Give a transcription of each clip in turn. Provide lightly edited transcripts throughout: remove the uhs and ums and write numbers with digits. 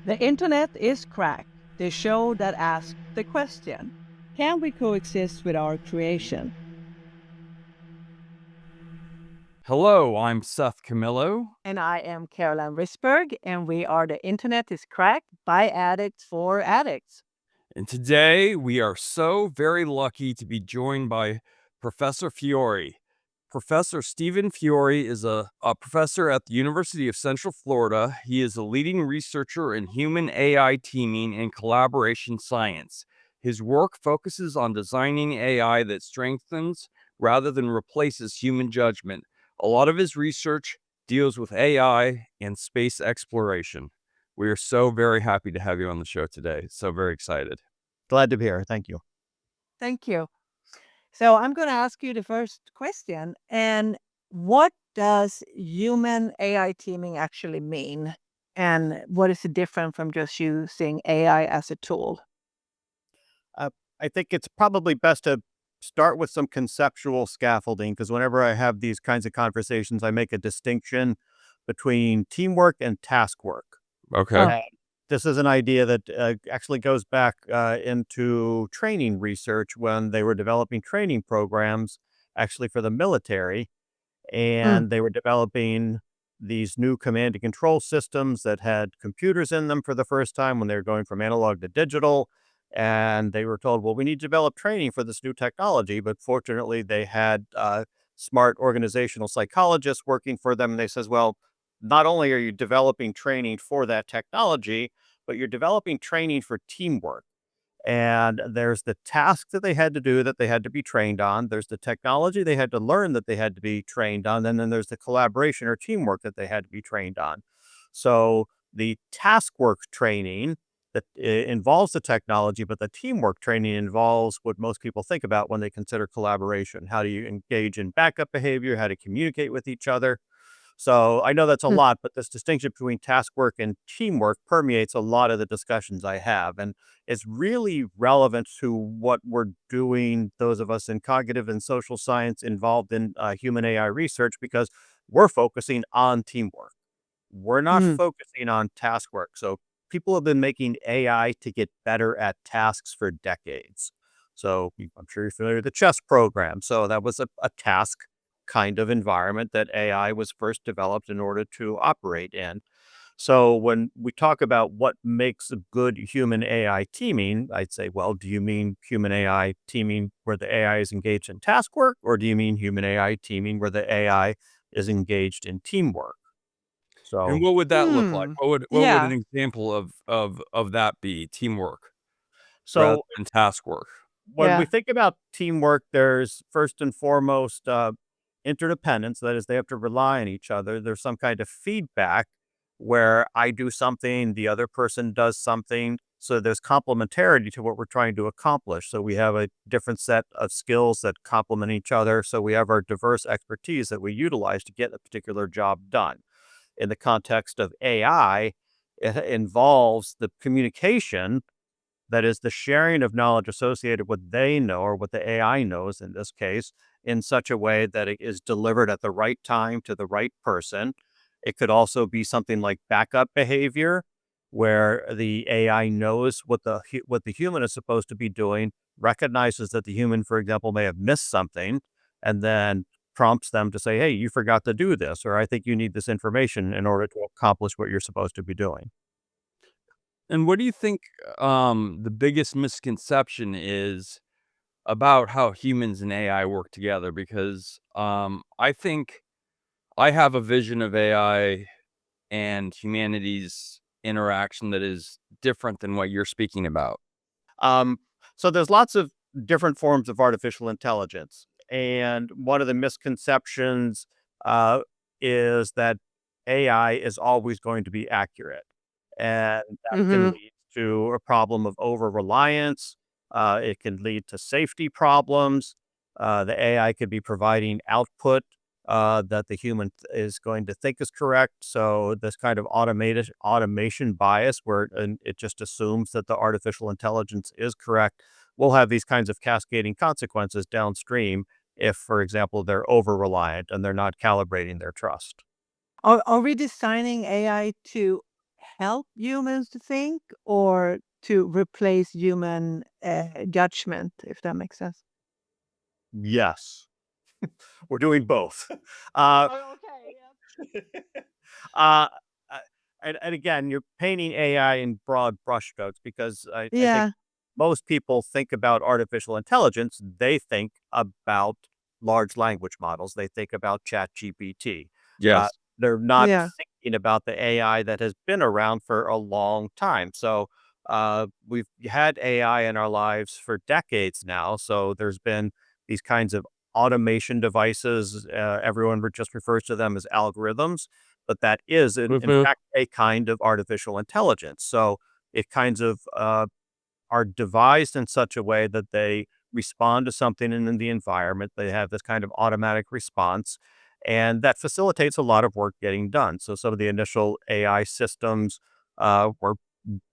The internet is cracked, the show that asks the question, can we coexist with our creation? Hello, I'm Seth Camillo. And I am Caroline Risberg, and we are The Internet is Cracked by Addicts for Addicts. And today we are so very lucky to be joined by Professor Fiore. Professor Stephen Fiore is a professor at the University of Central Florida. He is a leading researcher in human AI teaming and collaboration science. His work focuses on designing AI that strengthens rather than replaces human judgment. A lot of his research deals with AI and space exploration. We are so very happy to have you on the show today. So very excited. Glad to be here. Thank you. Thank you. So I'm going to ask you the first question. And what does human AI teaming actually mean? And what is it different from just using AI as a tool? I think it's probably best to start with some conceptual scaffolding because whenever I have these kinds of conversations, I make a distinction between teamwork and task work. Okay. Oh. And this is an idea that actually goes back into training research when they were developing training programs actually for the military. And they were developing these new command and control systems that had computers in them for the first time when they were going from analog to digital. And they were told, well, we need to develop training for this new technology. But fortunately, they had smart organizational psychologists working for them. And they says, well, not only are you developing training for that technology, but you're developing training for teamwork. And there's the task that they had to do that they had to be trained on. There's the technology they had to learn that they had to be trained on. And then there's the collaboration or teamwork that they had to be trained on. So the task work training that involves the technology, but the teamwork training involves what most people think about when they consider collaboration. How do you engage in backup behavior? How to communicate with each other? So I know that's a lot, but this distinction between task work and teamwork permeates a lot of the discussions I have. And it's really relevant to what we're doing, those of us in cognitive and social science involved in human AI research, because we're focusing on teamwork. We're not focusing on task work. So people have been making AI to get better at tasks for decades. So I'm sure you're familiar with the chess program. So that was a task kind of environment that AI was first developed in order to operate in. So when we talk about what makes a good human AI teaming, I'd say, well, do you mean human AI teaming where the AI is engaged in task work, or do you mean human AI teaming where the AI is engaged in teamwork? And So, what would that look like? What would an Yeah. example of that be? Teamwork rather so than task work. when we Yeah. think about teamwork, there's first and foremost interdependence. That is, they have to rely on each other. There's some kind of feedback where I do something, the other person does something. So there's complementarity to what we're trying to accomplish. So we have a different set of skills that complement each other. So we have our diverse expertise that we utilize to get a particular job done. In the context of AI, it involves the communication, that is the sharing of knowledge associated with what they know or what the AI knows in this case, in such a way that it is delivered at the right time to the right person. It could also be something like backup behavior, where the AI knows what the human is supposed to be doing, recognizes that the human, for example, may have missed something, and then prompts them to say, "Hey, you forgot to do this," or "I think you need this information in order to accomplish what you're supposed to be doing." And what do you think the biggest misconception is about how humans and AI work together? Because I think I have a vision of AI and humanity's interaction that is different than what you're speaking about. Um, so there's lots of different forms of artificial intelligence, and one of the misconceptions uh, is that AI is always going to be accurate, and that can Mm-hmm. lead to a problem of over reliance. It can lead to safety problems. The AI could be providing output that the human is going to think is correct. So this kind of automated automation bias, where it just assumes that the artificial intelligence is correct, will have these kinds of cascading consequences downstream if, for example, they're over reliant and they're not calibrating their trust. Are we designing AI to help humans to think or to replace human judgment, if that makes sense? Yes, we're doing both. Uh, Oh, okay. uh, uh, and again, you're painting AI in broad brushstrokes because I think Yeah. most people think about artificial intelligence, they think about large language models. They think about ChatGPT. Uh, Yes. they're not Yeah. thinking about the AI that has been around for a long time. So we've had AI in our lives for decades now. So there's been these kinds of automation devices. Everyone just refers to them as algorithms, but that is, in Mhm. fact, a kind of artificial intelligence. So it kinds of are devised in such a way that they respond to something in the environment. They have this kind of automatic response, and that facilitates a lot of work getting done. So some of the initial AI systems were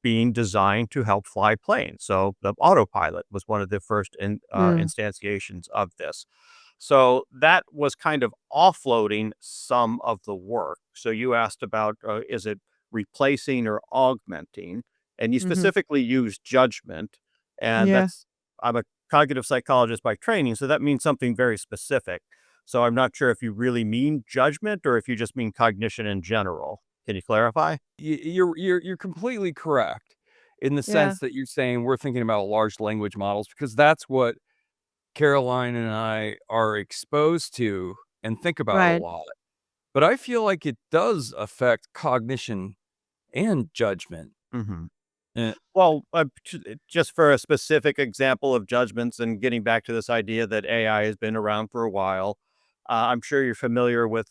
being designed to help fly planes. So the autopilot was one of the first Mm. instantiations of this. So that was kind of offloading some of the work. So you asked about is it replacing or augmenting? And you Hmm. specifically use judgment. And Yeah. I'm a cognitive psychologist by training. So that means something very specific. So I'm not sure if you really mean judgment or if you just mean cognition in general. Can you clarify? You're completely correct in the Yeah. sense that you're saying we're thinking about large language models because that's what Caroline and I are exposed to and think about a Right. lot. But I feel like it does affect cognition and judgment. Hmm. Eh, Well, just for a specific example of judgments and getting back to this idea that AI has been around for a while, I'm sure you're familiar with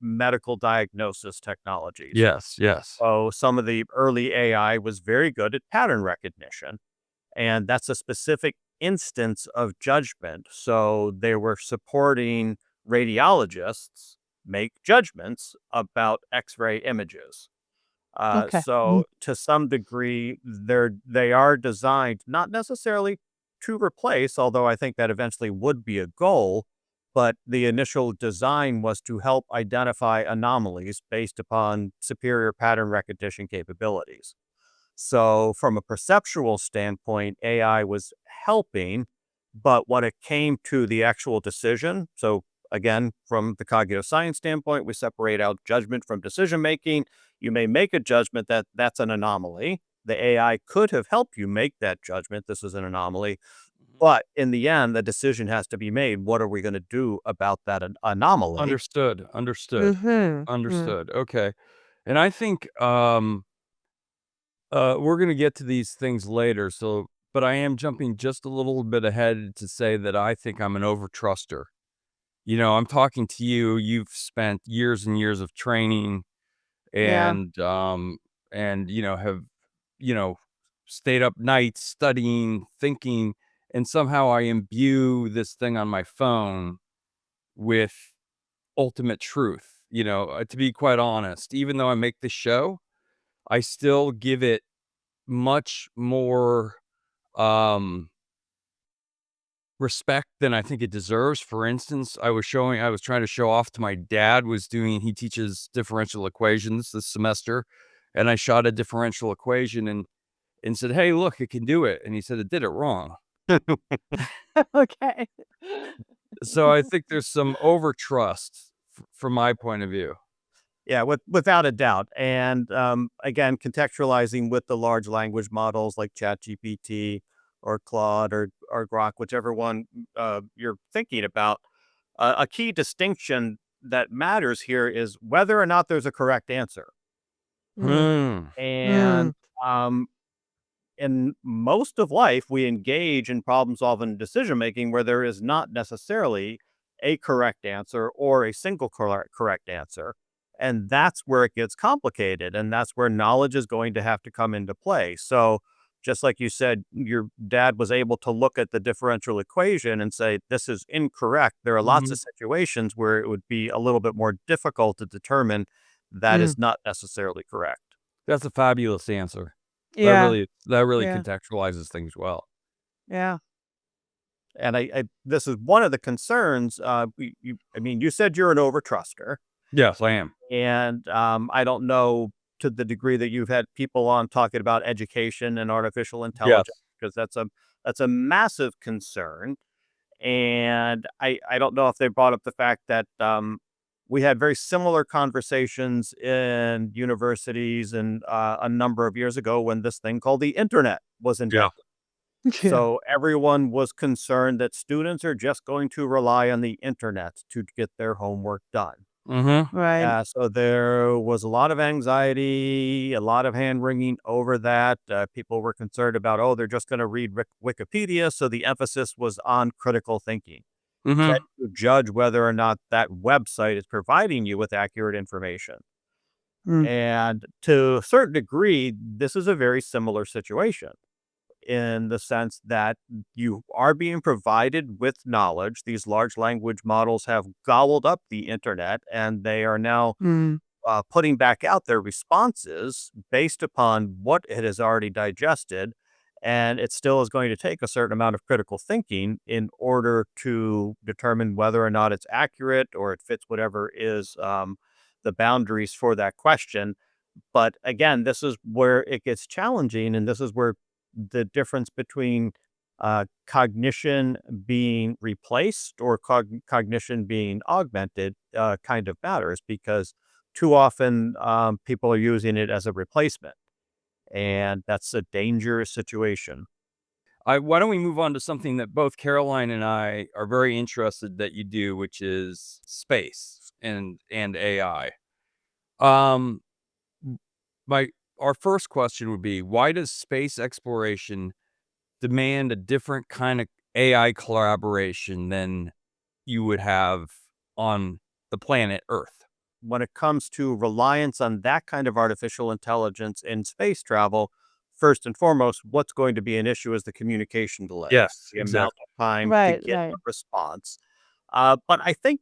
medical diagnosis technologies. yes, yes. So some of the early AI was very good at pattern recognition, and that's a specific instance of judgment. So they were supporting radiologists make judgments about X-ray images. Okay. Mm. So to some degree, they are designed not necessarily to replace, although I think that eventually would be a goal, but the initial design was to help identify anomalies based upon superior pattern recognition capabilities. So from a perceptual standpoint, AI was helping, but when it came to the actual decision, so again, from the cognitive science standpoint, we separate out judgment from decision making. You may make a judgment that that's an anomaly. The AI could have helped you make that judgment. This is an anomaly. Mhm. But in the end, the decision has to be made. What are we going to do about that anomaly? Understood, understood, Mhm. Mm. understood. Okay. And I think we're gonna get to these things later, so but I am jumping just a little bit ahead to say that I think I'm an overtruster. You know, I'm talking to you, you've spent years and years of training Yeah. and have, you know, stayed up nights studying, thinking, and somehow I imbue this thing on my phone with ultimate truth. To be quite honest, even though I make this show, I still give it much more um respect than I think it deserves. For instance, I was trying to show off to my dad he teaches differential equations this semester, and I shot a differential equation and said, "Hey, look, it can do it." And he said it did it wrong. Okay. So I think there's some overtrust from my point of view. Yeah, without a doubt. And again, contextualizing with the large language models like ChatGPT or Claude or Grok, whichever one you're thinking about, a key distinction that matters here is whether or not there's a correct answer. Mm. Hmm. And Mm. um, in most of life, we engage in problem solving and decision making where there is not necessarily a correct answer or a single correct answer. And that's where it gets complicated. And that's where knowledge is going to have to come into play. So, just like you said, your dad was able to look at the differential equation and say, this is incorrect. There are lots Mhm. of situations where it would be a little bit more difficult to determine that Mm. is not necessarily correct. That's a fabulous answer. Yeah. That really Yeah. contextualizes things well. Yeah. And this is one of the concerns. I mean, you said you're an overtruster, Yes, I am. and I don't know to the degree that you've had people on talking about education and artificial Yes. intelligence, because that's a massive concern. And I don't know if they brought up the fact that we had very similar conversations in universities and a number of years ago when this thing called the internet was Yeah. invented. Yeah. So everyone was concerned that students are just going to rely on the internet to get their homework done. Mm-hmm. Right. So there was a lot of anxiety, a lot of hand wringing over that. People were concerned about, oh, they're just going to read Wikipedia. So the emphasis was on critical thinking. Can Mm-hmm. you judge whether or not that website is providing you with accurate information? Mm. And to a certain degree, this is a very similar situation in the sense that you are being provided with knowledge. These large language models have gobbled up the internet, and they are now Mm. putting back out their responses based upon what it has already digested. And it still is going to take a certain amount of critical thinking in order to determine whether or not it's accurate or it fits whatever is the boundaries for that question. But again, this is where it gets challenging, and this is where the difference between cognition being replaced or cognition being augmented kind of matters, because too often people are using it as a replacement, and that's a dangerous situation. Why don't we move on to something that both Caroline and I are very interested that you do, which is space and AI. Um, my our first question would be, why does space exploration demand a different kind of AI collaboration than you would have on the planet Earth? When it comes to reliance on that kind of artificial intelligence in space travel, first and foremost, what's going to be an issue is the communication delays, Yes, the amount exactly. of time to Right, get a right. response. But I think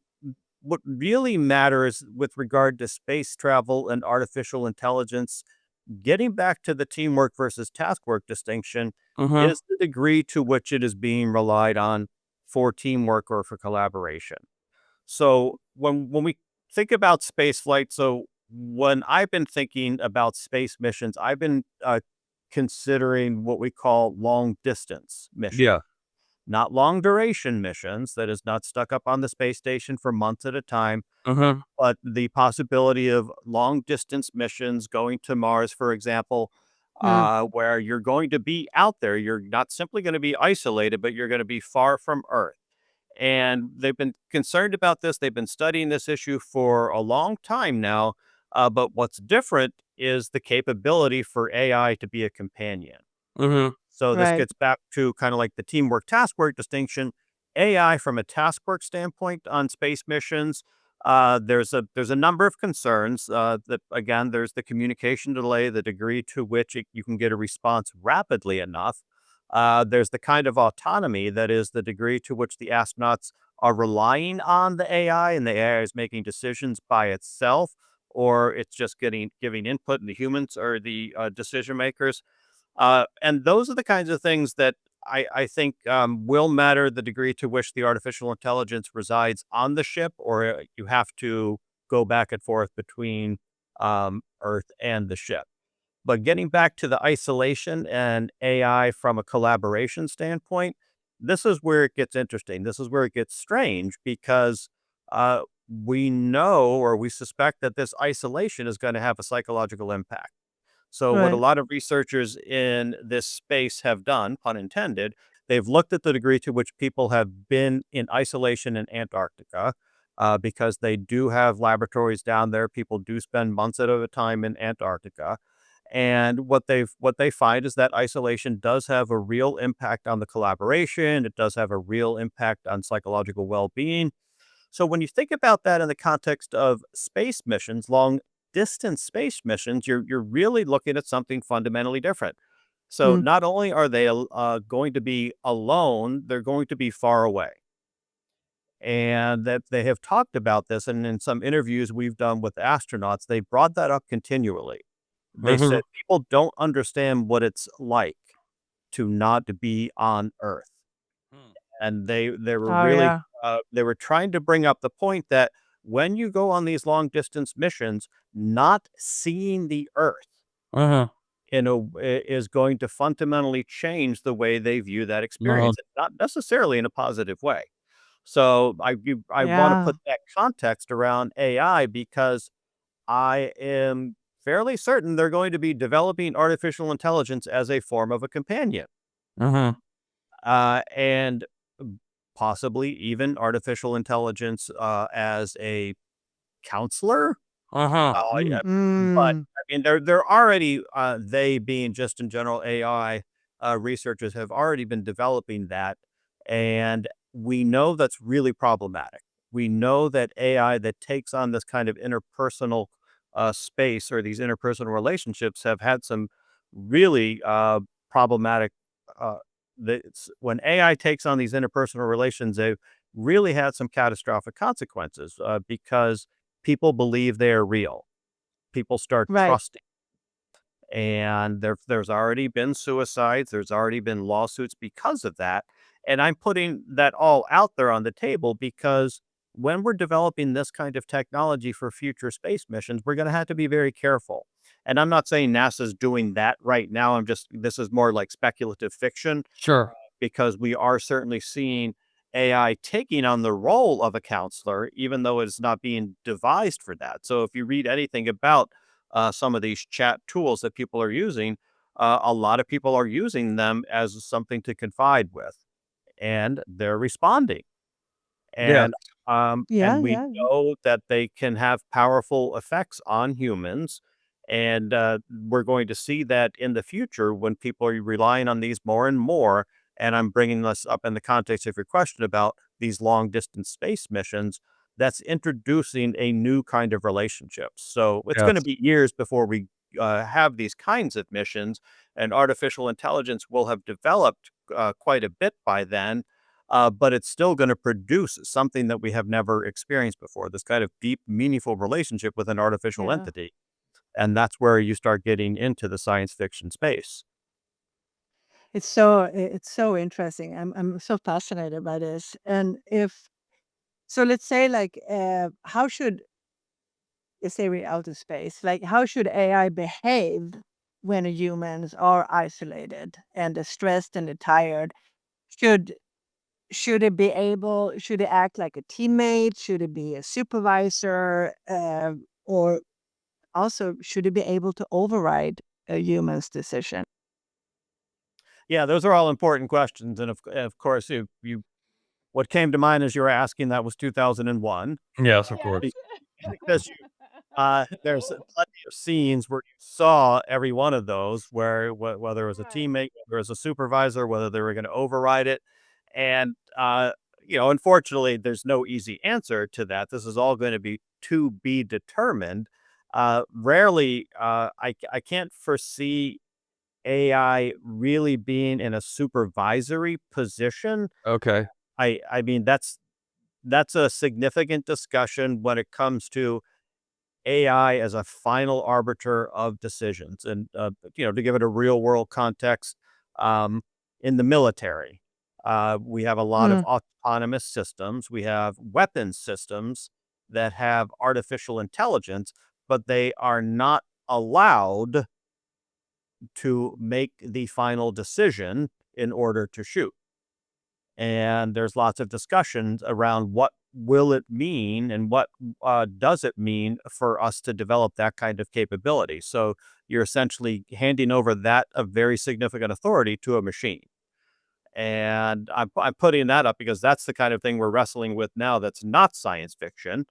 what really matters with regard to space travel and artificial intelligence, getting back to the teamwork versus task work distinction, Mhm. is the degree to which it is being relied on for teamwork or for collaboration. So when we think about space flight, so when I've been thinking about space missions, I've been considering what we call long distance missions, Yeah. not long duration missions that is not stuck up on the space station for months at a time, Mhm. but the possibility of long distance missions going to Mars, for example, Mm. where you're going to be out there. You're not simply going to be isolated, but you're going to be far from Earth. And they've been concerned about this. They've been studying this issue for a long time now. But what's different is the capability for AI to be a companion. Mhm. So this Right. gets back to kind of like the teamwork task work distinction. AI from a task work standpoint on space missions, there's a number of concerns. That again, there's the communication delay, the degree to which you can get a response rapidly enough. There's the kind of autonomy that is the degree to which the astronauts are relying on the AI, and the AI is making decisions by itself, or it's just giving input, and the humans are the decision makers. And those are the kinds of things that I think will matter the degree to which the artificial intelligence resides on the ship, or you have to go back and forth between Earth and the ship. But getting back to the isolation and AI from a collaboration standpoint, this is where it gets interesting. This is where it gets strange, because we know or we suspect that this isolation is going to have a psychological impact. So, what a Right. lot of researchers in this space have done, pun intended, they've looked at the degree to which people have been in isolation in Antarctica, because they do have laboratories down there. People do spend months at a time in Antarctica. And what they find is that isolation does have a real impact on the collaboration. It does have a real impact on psychological well-being. So when you think about that in the context of space missions, long distance space missions, you're really looking at something fundamentally different. So Mm. not only are they going to be alone, they're going to be far away. And that they have talked about this, and in some interviews we've done with astronauts, they brought that up continually. They Mhm. said people don't understand what it's like to not be on Earth. Hmm. And they were Oh, really yeah. they were trying to bring up the point that when you go on these long distance missions, not seeing the Earth Uh-huh. is going to fundamentally change the way they view that No. experience, not necessarily in a positive way. So I want to Yeah. put that context around AI because I am fairly certain they're going to be developing artificial intelligence as a form of a companion, Uh-huh. and possibly even artificial intelligence as a counselor. Uh-huh. Yeah, Mm. but Mm. I mean, they're already they being just in general AI researchers have already been developing that, and we know that's really problematic. We know that AI that takes on this kind of interpersonal space or these interpersonal relationships have had some really problematic. Uh, when AI takes on these interpersonal relations, they've really had some catastrophic consequences because people believe they are real. People start Right. trusting. And there's already been suicides, there's already been lawsuits because of that. And I'm putting that all out there on the table because when we're developing this kind of technology for future space missions, we're going to have to be very careful. And I'm not saying NASA's doing that right now. This is more like speculative fiction Sure. because we are certainly seeing AI taking on the role of a counselor, even though it's not being devised for that. So if you read anything about some of these chat tools that people are using, a lot of people are using them as something to confide with, and they're responding. Yeah. And we Yeah. Yeah. know that they can have powerful effects on humans, and, we're going to see that in the future when people are relying on these more and more, and I'm bringing this up in the context of your question about these long distance space missions, that's introducing a new kind of relationships. So, it's gonna Yes. be years before we, have these kinds of missions, and artificial intelligence will have developed, quite a bit by then, but it's still going to produce something that we have never experienced before, this kind of deep, meaningful relationship with an artificial Yeah. entity. And that's where you start getting into the science fiction space. It's so interesting. I'm so fascinated by this. And if so, let's say like, how should let's say we're out in space, like how should AI behave when humans are isolated and they're stressed and they're tired? Should should it be able? Should it act like a teammate? Should it be a supervisor? Or also, should it be able to override a human's decision? Yeah, those are all important questions. And of course, what came to mind as you were asking that was 2001. Yes, of Yes. course. Because there's plenty of scenes where you saw every one of those where whether it was a Right. teammate, whether it was a supervisor, whether they were gonna override it, and, unfortunately, there's no easy answer to that. This is all gonna be to be determined. Rarely, I can't foresee AI really being in a supervisory position. Okay. I mean, that's a significant discussion when it comes to AI as a final arbiter of decisions. And, to give it a real world context, um, in the military, we have a lot of Mm, autonomous systems. We have weapons systems that have artificial intelligence, but they are not allowed to make the final decision in order to shoot. And there's lots of discussions around what will it mean and what does it mean for us to develop that kind of capability. So you're essentially handing over that a very significant authority to a machine. And I'm putting that up because that's the kind of thing we're wrestling with now that's not science fiction.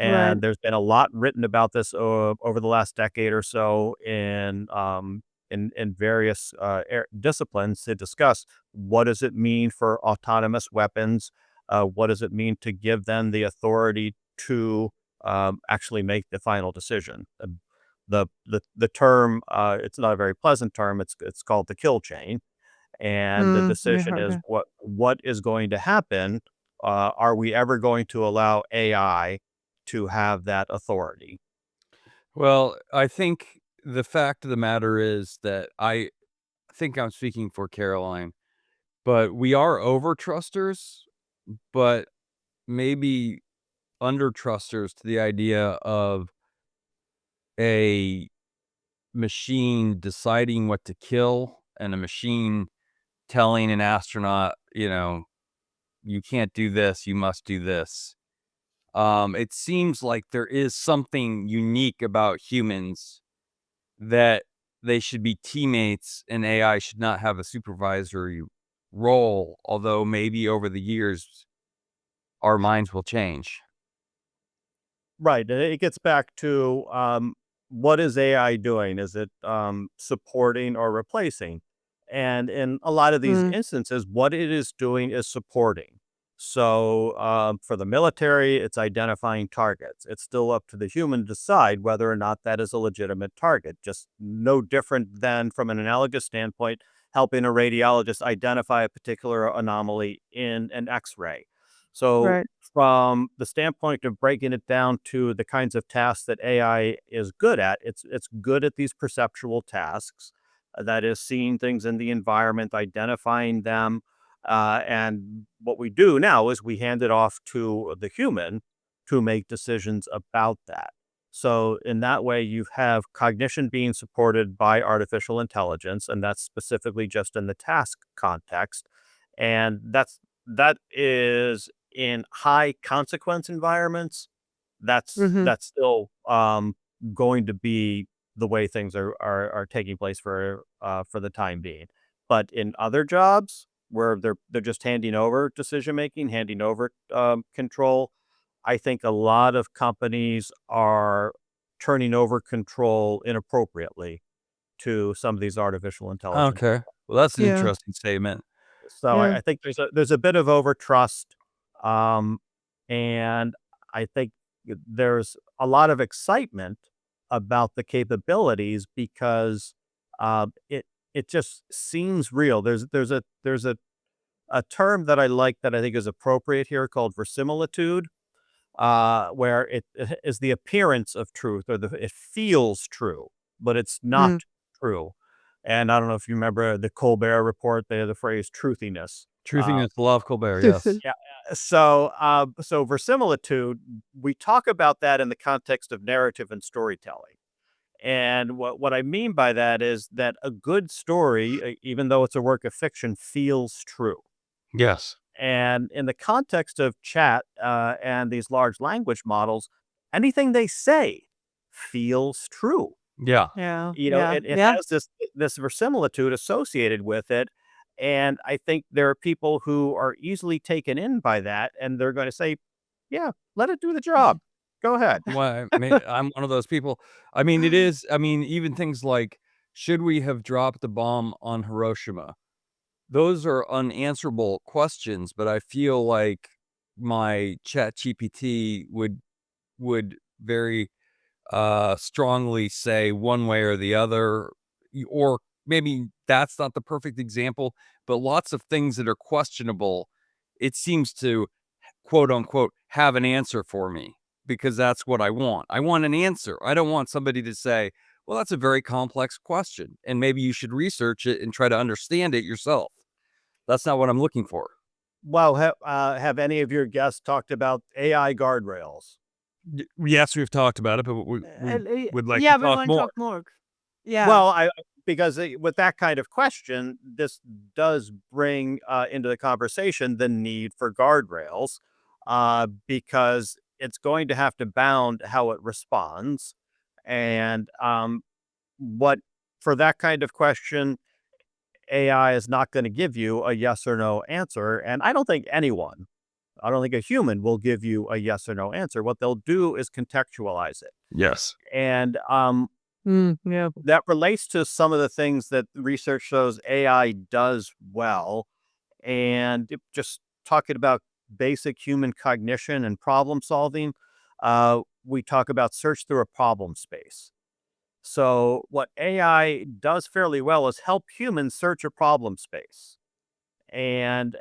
right. And there's been a lot written about this over the last decade or so in various disciplines to discuss what does it mean for autonomous weapons, what does it mean to give them the authority to actually make the final decision. The term it's not a very pleasant term. It's called the kill chain, and the Mm, we decision heard is that. what is going to happen. Are we ever going to allow AI to have that authority? Well, I think the fact of the matter is that I think I'm speaking for Caroline, but we are over trusters, but maybe undertrusters to the idea of a machine deciding what to kill and a machine telling an astronaut, you can't do this, you must do this. It seems like there is something unique about humans that they should be teammates and AI should not have a supervisory role, although maybe over the years our minds will change. Right. It gets back to what is AI doing? Is it supporting or replacing? And in a lot of these Mm, instances, what it is doing is supporting. So for the military, it's identifying targets. It's still up to the human to decide whether or not that is a legitimate target. Just no different than, from an analogous standpoint, helping a radiologist identify a particular anomaly in an X-ray. So right. from the standpoint of breaking it down to the kinds of tasks that AI is good at, it's good at these perceptual tasks. That is seeing things in the environment, identifying them, and what we do now is we hand it off to the human to make decisions about that. So in that way, you have cognition being supported by artificial intelligence, and that's specifically just in the task context. And that is in high consequence environments, Mhm. that's still going to be the way things are taking place for the time being. But in other jobs where they're just handing over decision making, handing over control, I think a lot of companies are turning over control inappropriately to some of these artificial intelligence. Okay. Well, that's an Yeah, interesting statement. So yeah. I think there's a bit of overtrust, um, and I think there's a lot of excitement about the capabilities because it just seems real. There's a term that I like that I think is appropriate here called verisimilitude, where it is the appearance of truth, or it feels true, but it's not Mm. true. And I don't know if you remember the Colbert Report. They had the phrase "truthiness." Truthiness, love Colbert, yes. Yeah. So verisimilitude, we talk about that in the context of narrative and storytelling. And what I mean by that is that a good story, even though it's a work of fiction, feels true. Yes. And in the context of chat and these large language models, anything they say feels true. Yeah. Yeah, You know, yeah, it yeah. has this verisimilitude associated with it, and I think there are people who are easily taken in by that, and they're gonna say, "Yeah, let it do the job. Go ahead." Well, I'm one of those people. Even things like, should we have dropped the bomb on Hiroshima? Those are unanswerable questions, but I feel like my ChatGPT would very strongly say one way or the other, or maybe that's not the perfect example, but lots of things that are questionable, it seems to quote unquote have an answer for me because that's what I want. I want an answer. I don't want somebody to say, well, that's a very complex question, and maybe you should research it and try to understand it yourself. That's not what I'm looking for. Well, have any of your guests talked about AI guardrails? Yes, we've talked about it, but we would like to Yeah, we talk wanna more. talk more. Yeah. Well, I because with that kind of question, this does bring into the conversation the need for guardrails, because it's going to have to bound how it responds, and what for that kind of question, AI is not going to give you a yes or no answer, and I don't think a human will give you a yes or no answer. What they'll do is contextualize it, Yes. and Yeah. that relates to some of the things that research shows AI does well. And just talking about basic human cognition and problem solving, we talk about search through a problem space. So, what AI does fairly well is help humans search a problem space. And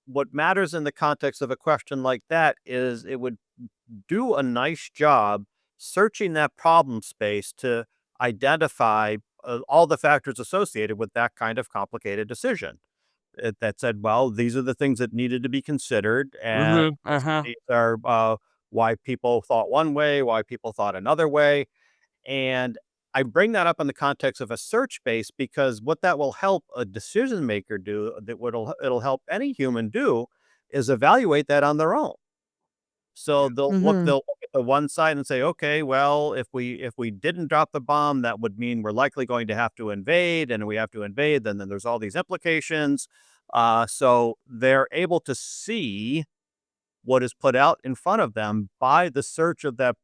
what matters in the context of a question like that is it would do a nice job searching that problem space to identify all the factors associated with that kind of complicated decision. That said, well, these are the things that needed to be considered, and Mhm. Uh-huh. these are why people thought one way, why people thought another way. And I bring that up in the context of a search base because what that will help a decision maker do, that what it'll help any human do, is evaluate that on their own. So Mhm. they'll look at the one side and say, okay, well, if we didn't drop the bomb, that would mean we're likely going to have to invade, and we have to invade, then there's all these implications. So they're able to see what is put out in front of them by the search of that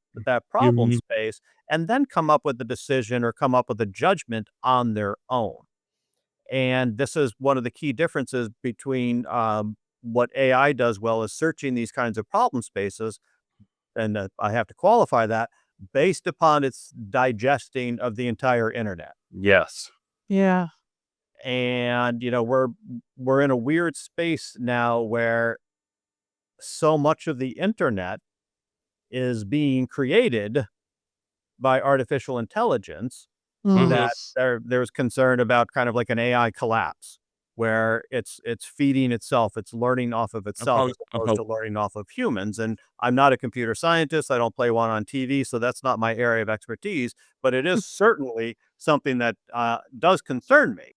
problem Mhm. space, and then come up with a decision or come up with a judgment on their own. And this is one of the key differences between what AI does well is searching these kinds of problem spaces, and I have to qualify that based upon its digesting of the entire internet. Yes. Yeah. And we're in a weird space now where so much of the internet is being created by artificial intelligence Mhm. Mhm. that there's concern about kind of like an AI collapse where it's feeding itself, it's learning off of itself as opposed Uh-huh. to learning off of humans. And I'm not a computer scientist, I don't play one on TV, so that's not my area of expertise, but it is certainly something that does concern me.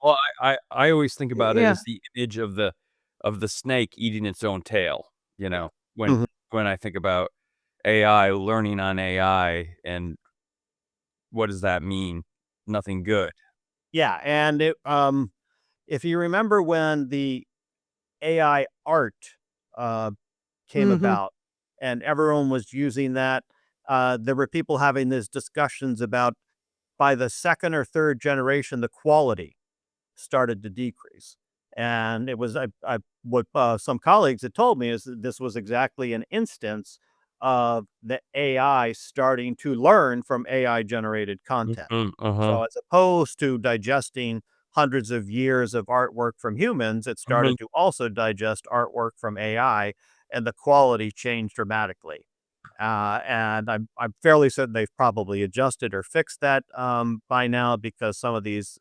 Well, I always think about it Yeah. as the image of the snake eating its own tail, when Mhm. I think about AI, learning on AI, and what does that mean? Nothing good. Yeah, and if you remember when the AI art uh, came Mhm. about and everyone was using that, there were people having these discussions about by the second or third generation, the quality started to decrease. And it was what some colleagues had told me is that this was exactly an instance of the AI starting to learn from AI generated content. Mhm, uh-huh. So as opposed to digesting hundreds of years of artwork from humans, it Mhm. started to also digest artwork from AI, and the quality changed dramatically. And I'm fairly certain they've probably adjusted or fixed that by now because some of these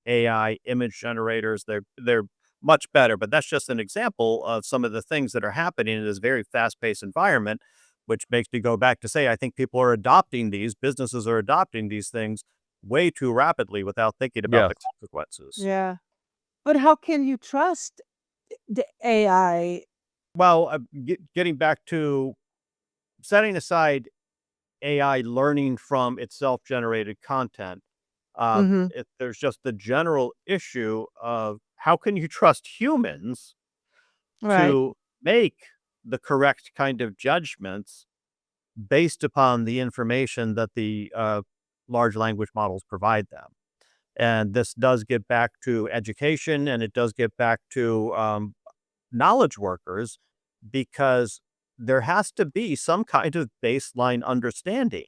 AI image generators they're much better. But that's just an example of some of the things that are happening in this very fast paced environment, which makes me go back to say I think people are adopting these businesses are adopting these things way too rapidly without thinking about Yes. the consequences. Yeah. But how can you trust the AI? Well, getting back to setting aside AI learning from its self-generated content. Mhm. There's just the general issue of how can you trust humans Right. to make the correct kind of judgments based upon the information that the large language models provide them. And this does get back to education, and it does get back to knowledge workers because there has to be some kind of baseline understanding.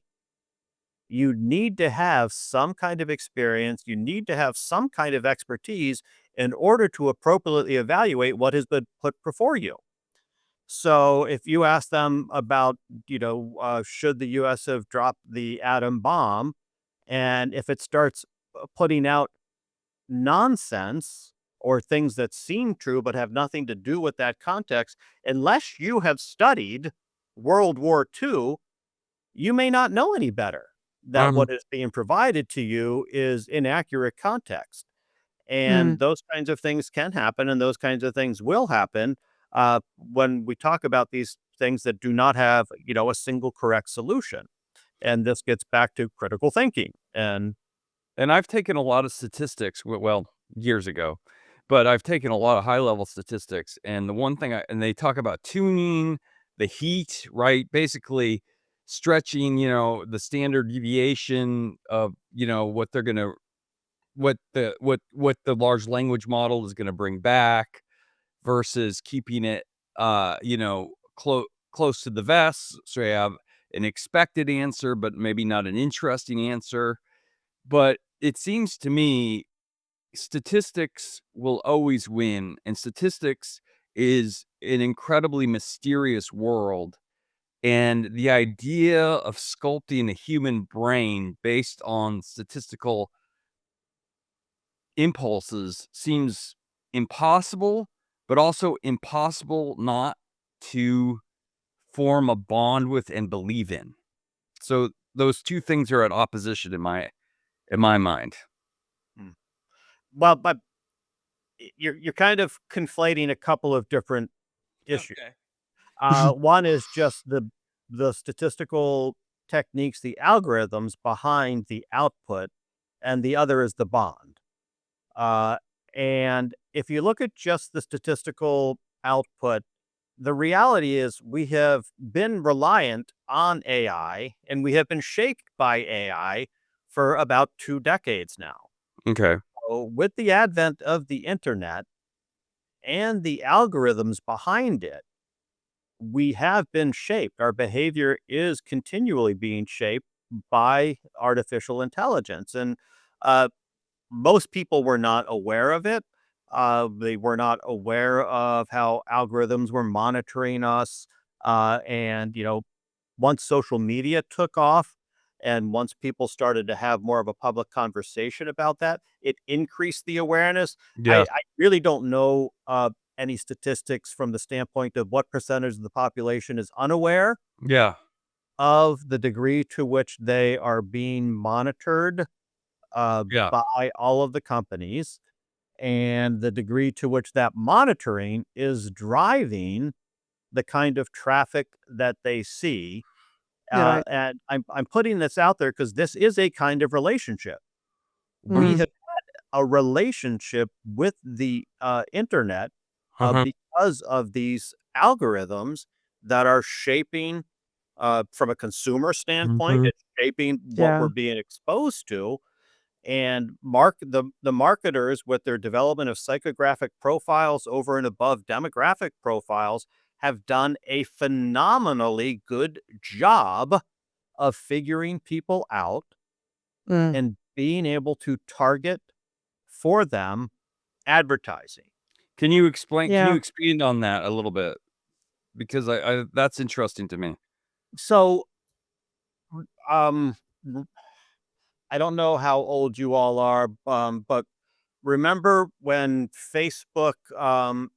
You need to have some kind of experience. You need to have some kind of expertise in order to appropriately evaluate what has been put before you. So if you ask them about, should the US have dropped the atom bomb, and if it starts putting out nonsense or things that seem true but have nothing to do with that context, unless you have studied World War II, you may not know any better that Um, what is being provided to you is inaccurate context. Mm. And those kinds of things can happen, and those kinds of things will happen when we talk about these things that do not have, a single correct solution. And this gets back to critical thinking. And and I've taken a lot of statistics, well, years ago, but I've taken a lot of high level statistics. And the one thing and they talk about tuning the heat, right? Basically stretching, the standard deviation of, what they're going to, what the large language model is going to bring back versus keeping it, close to the vest. So you have an expected answer, but maybe not an interesting answer. But it seems to me statistics will always win, and statistics is an incredibly mysterious world. And the idea of sculpting a human brain based on statistical impulses seems impossible, but also impossible not to form a bond with and believe in. So those two things are at opposition in my mind. Well, but you're kind of conflating a couple of different issues. Okay. One is just the statistical techniques, the algorithms behind the output, and the other is the bond. Uh, and if you look at just the statistical output, the reality is we have been reliant on AI and we have been shaped by AI for about 2 decades now. Okay. So with the advent of the internet and the algorithms behind it, we have been shaped. Our behavior is continually being shaped by artificial intelligence. And uh, most people were not aware of it. They were not aware of how algorithms were monitoring us. And, once social media took off and once people started to have more of a public conversation about that, it increased the awareness. Yeah. I really don't know any statistics from the standpoint of what percentage of the population is unaware Yeah. of the degree to which they are being monitored Yeah. by all of the companies and the degree to which that monitoring is driving the kind of traffic that they see. You're right. And I'm putting this out there because this is a kind of relationship. We Mm. have a relationship with the internet Uh-huh. because of these algorithms that are shaping, from a consumer standpoint, Mhm. it's shaping what we're Yeah. being exposed to. And the marketers with their development of psychographic profiles over and above demographic profiles have done a phenomenally good job of figuring people out Mm. and being able to target for them advertising. Can you Yeah. expand on that a little bit? Because I that's interesting to me. So, um, I don't know how old you all are, but remember when Facebook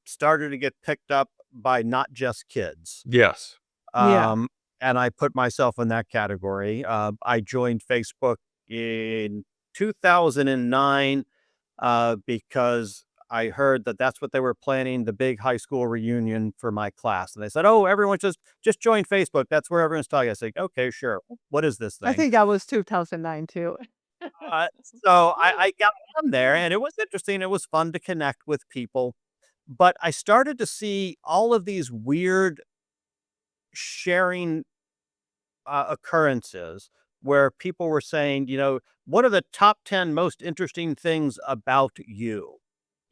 started to get picked up by not just kids? Yes. Yeah. Um, and I put myself in that category. I joined Facebook in 2009 because I heard that that's what they were planning, the big high school reunion for my class. And they said, "Oh, everyone just join Facebook. That's where everyone's talking." I said, "Okay, sure. What is this I thing?" think that was 2009 too. So I got on there, and it was interesting. It was fun to connect with people, but I started to see all of these weird sharing occurrences where people were saying, what are the top 10 most interesting things about you?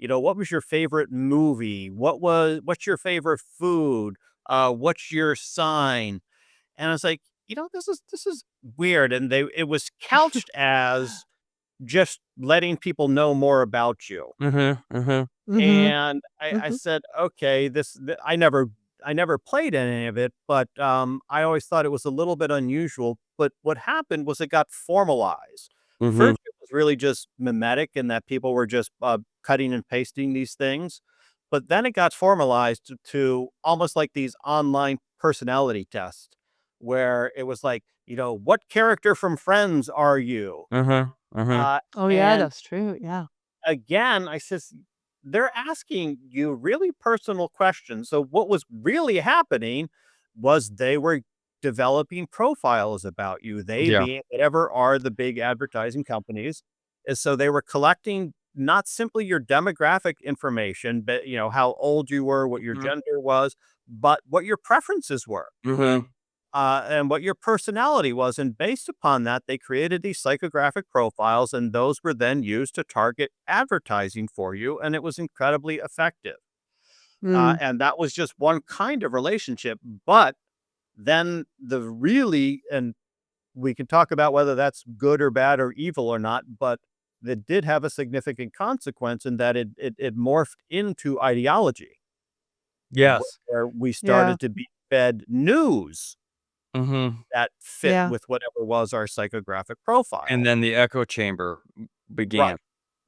What was your favorite movie? What's your favorite food? What's your sign? And I was like, this is weird. And it was couched as just letting people know more about you. Mhm. Mhm. Mhm. And I Mhm. said, "Okay, I never played any of it, but, I always thought it was a little bit unusual." But what happened was it got formalized. Mhm. First, it was really just mimetic in that people were just, cutting and pasting these things, but then it got formalized to almost like these online personality tests, where it was like, "What character from Friends are you?" Uh-huh. Uh-huh. Uh, Oh, yeah, and that's true, yeah. again, I says, they're asking you really personal questions. So what was really happening was they were developing profiles about you. They Yeah. being whatever are the big advertising companies. And so they were collecting not simply your demographic information, but how old you were, what your Mhm. gender was, but what your preferences were Mhm. and what your personality was. And based upon that, they created these psychographic profiles, and those were then used to target advertising for you. And it was incredibly effective. Mm. And that was just one kind of relationship. But then and we can talk about whether that's good or bad or evil or not, but it did have a significant consequence in that it morphed into ideology, Yes. where we Yeah. started to be fed news Mhm. that fit Yeah. with whatever was our psychographic And profile. then the echo chamber Right, began.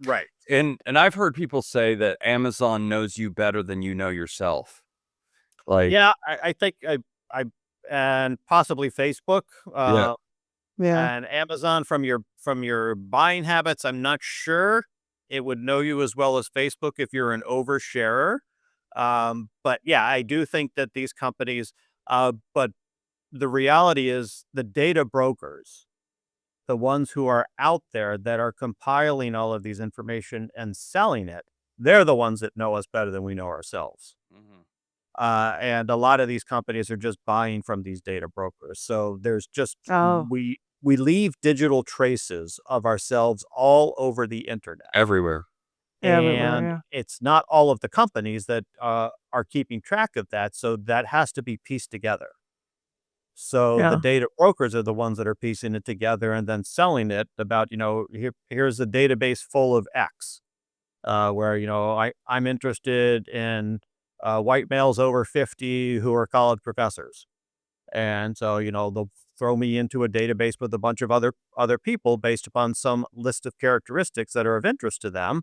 right. And I've heard people say that Amazon knows you better than you know yourself. Like, Yeah, I think I and possibly Facebook, Yeah. Yeah. and Amazon from your buying habits. I'm not sure it would know you as well as Facebook if you're an oversharer. But yeah, I do think that these companies, but the reality is the data brokers, the ones who are out there that are compiling all of these information and selling it, they're the ones that know us better than we know ourselves. Mhm. And a lot of these companies are just buying from these data brokers. So there's just Oh, we leave digital traces of ourselves all over the internet. Everywhere. everywhere. And Yeah. it's not all of the companies that are keeping track of that. So that has to be pieced together. So the Yeah. data brokers are the ones that are piecing it together and then selling it about, here's a database full of X, where, I'm interested in white males over 50 who are college professors. And so, they'll throw me into a database with a bunch of other people based upon some list of characteristics that are of interest to them.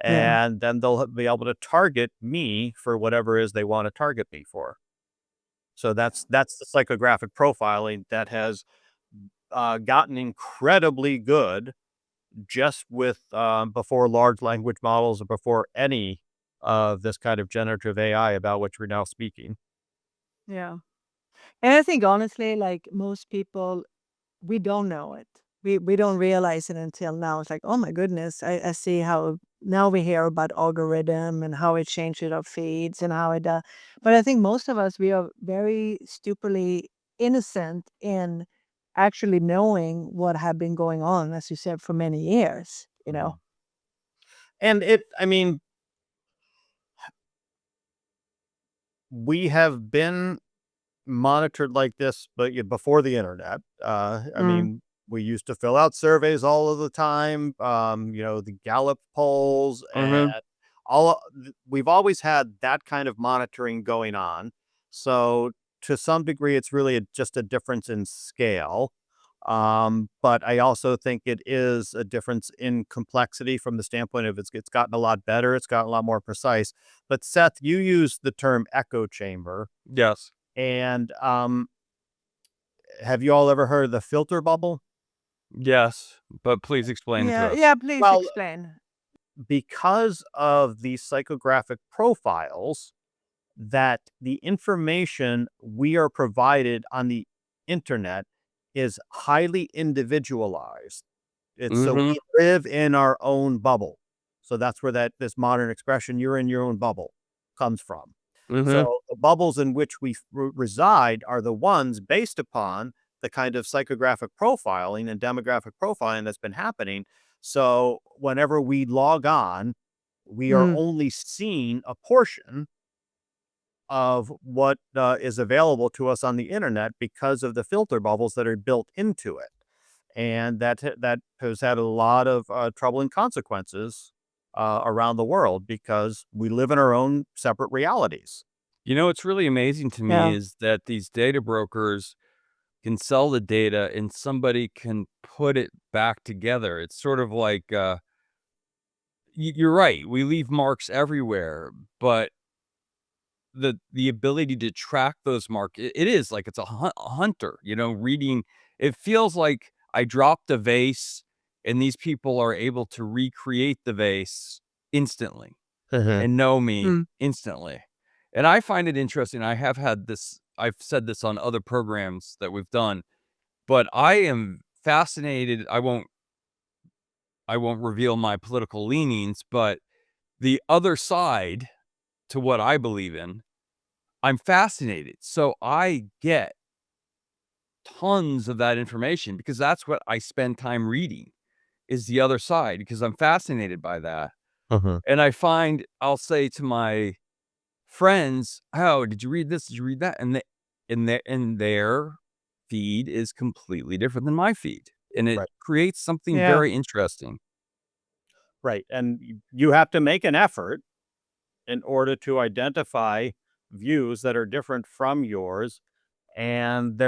Yeah. And then they'll be able to target me for whatever it is they want to target me for. So that's the psychographic profiling that has gotten incredibly good just with before large language models or before any of this kind of generative AI about which we're now speaking. Yeah. And I think honestly, like most people, we don't know it. We don't realize it until now. It's like, oh my goodness, I see how now we hear about algorithm and how it changes our feeds and how it does. But I think most of us we are very stupidly innocent in actually knowing what had been going on, as you said, for many years, you know. Mhm. And I mean, we have been monitored like this, but before the internet. I Mm, mean, we used to fill out surveys all of the time. The Gallup polls and Mhm. we've always had that kind of monitoring going on. So to some degree, it's really just a difference in scale. But I also think it is a difference in complexity from the standpoint of it's gotten a lot better, it's gotten a lot more precise. But Seth, you used the term echo chamber, Yes. and have you all ever heard of the filter bubble? Yes, but please explain it to yeah, us. yeah, please Well, explain. because of these psychographic profiles, that the information we are provided on the internet is highly individualized. It's so Mhm. we live in our own bubble. So that's where that this modern expression, "You're in your own bubble," comes from. Mhm. So the bubbles in which we reside are the ones based upon the kind of psychographic profiling and demographic profiling that's been happening. So whenever we log on, we are Mm, only seeing a portion of what is available to us on the internet because of the filter bubbles that are built into it. And that has had a lot of troubling consequences around the world because we live in our own separate realities. You know, what's really amazing to me yeah. is that these data brokers can sell the data and somebody can put it back together. It's sort of like, you're right, we leave marks everywhere, but the ability to track those marks, it is like it's a hunter, reading. It feels like I dropped a vase and these people are able to recreate the vase instantly Mhm. and know me Mm, instantly. And I find it interesting. I've said this on other programs that we've done, but I am fascinated. I won't reveal my political leanings, but the other side to what I believe in, I'm fascinated. So I get tons of that information because that's what I spend time reading is the other side because I'm fascinated by that. Mhm. And I find I'll say to my friends, "Oh, did you read this? Did you read that?" And their feed is completely different than my feed, and it Right. creates something yeah. very interesting. Right. And you have to make an effort in order to identify views that are different from yours. And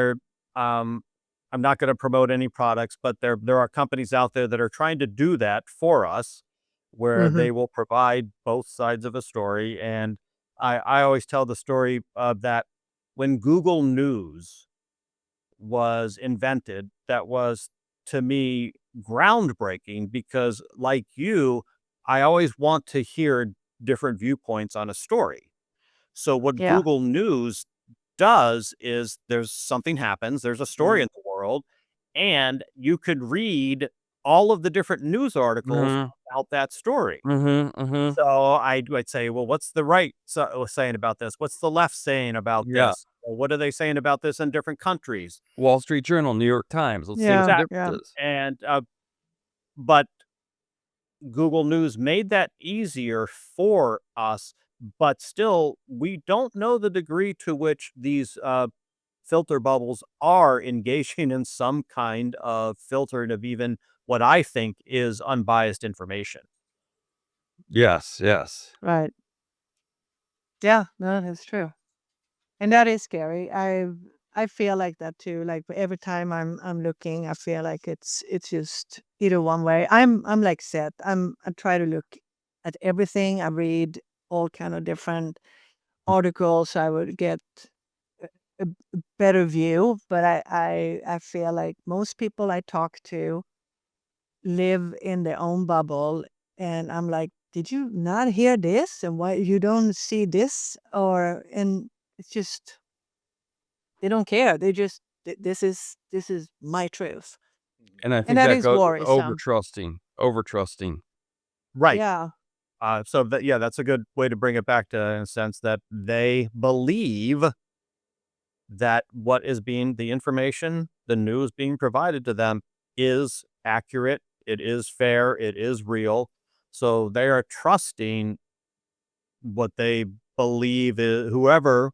um, I'm not going to promote any products, but there are companies out there that are trying to do that for us, where Hmm. they will provide both sides of a story. And I always tell the story of that when Google News was invented, that was, to me, groundbreaking because, like you, I always want to hear different viewpoints on a story. So what Yeah. Google News does is there's something happens, there's a story in the world, and you could read all of the different news articles Mhm. about that story. Mhm. Mhm. So I'd say, well, what's the right saying about this? What's the left saying about Yeah. this? Well, what are they saying about this in different countries? Wall Street Journal, New York Times. Let's see what the Yeah. Exactly. Yeah. difference is. And but Google News made that easier for us, but still, we don't know the degree to which these filter bubbles are engaging in some kind of filtering of even what I think is unbiased information. Yes, yes. Right. Yeah. No, that's true. And that is scary. I feel like that too. Like every time I'm looking, I feel like it's just either one way. I'm like set. I try to look at everything. I read all kind of different articles. I would get a better view. But I feel like most people I talk to live in their own bubble, and I'm like, did you not hear this? And why you don't see this? Or and it's just they don't care. They just this is my truth. And I And think that that is goes worrisome. over trusting. Right. Yeah. So that yeah, that's a good way to bring it back to in a sense that they believe that what is being the information, the news being provided to them is accurate, it is fair, it is real. So they are trusting what they believe is whoever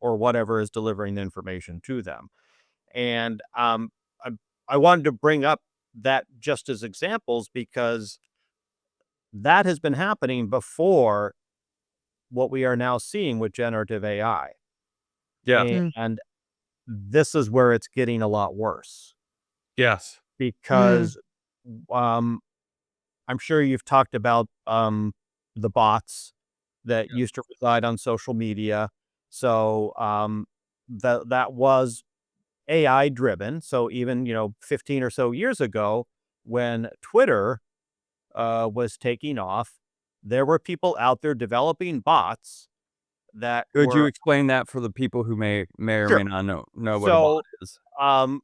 or whatever is delivering the information to them. And I, I wanted to bring up that just as examples because that has been happening before what we are now seeing with generative AI. Yeah. Mm. And this is where it's getting a lot worse Yes. Mm. because um, I'm sure you've talked about the bots that Yeah. used to reside on social media. So that was AI driven. So even 15 or so years ago, when Twitter was taking off, there were people out there developing bots that Could you were explain that for the people who may or sure. may not know what a bot So is? um,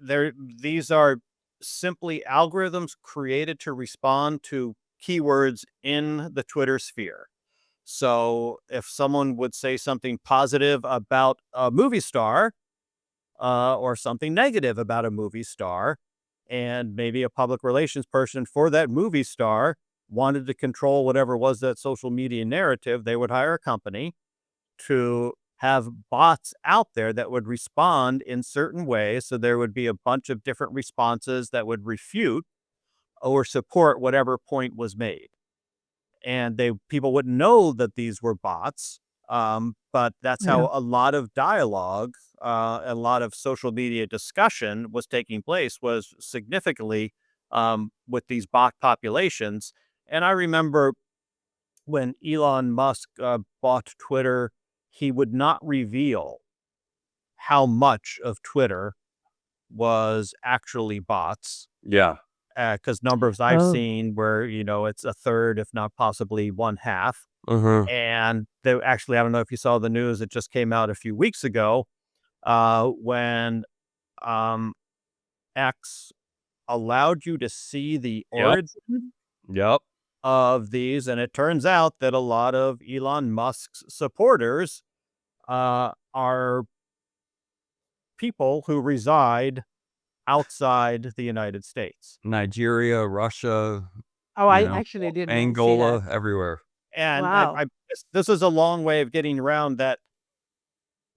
these are simply algorithms created to respond to keywords in the Twitter sphere. So if someone would say something positive about a movie star, or something negative about a movie star, and maybe a public relations person for that movie star wanted to control whatever was that social media narrative, they would hire a company to have bots out there that would respond in certain ways. So there would be a bunch of different responses that would refute or support whatever point was made. And people wouldn't know that these were bots. But that's Yeah. how a lot of dialogue, a lot of social media discussion was taking place was significantly with these bot populations. And I remember when Elon Musk bought Twitter, he would not reveal how much of Twitter was actually bots. Yeah. Because numbers I've Oh. seen where, it's a third, if not possibly one half. Mhm. And they actually, I don't know if you saw the news, it just came out a few weeks ago when um, X allowed you to see the Yep. origin Yep. of these. And it turns out that a lot of Elon Musk's supporters are people who reside outside the United States. Nigeria, Russia, Oh, I you know, actually didn't see that. Angola, everywhere. And Wow. this is a long way of getting around that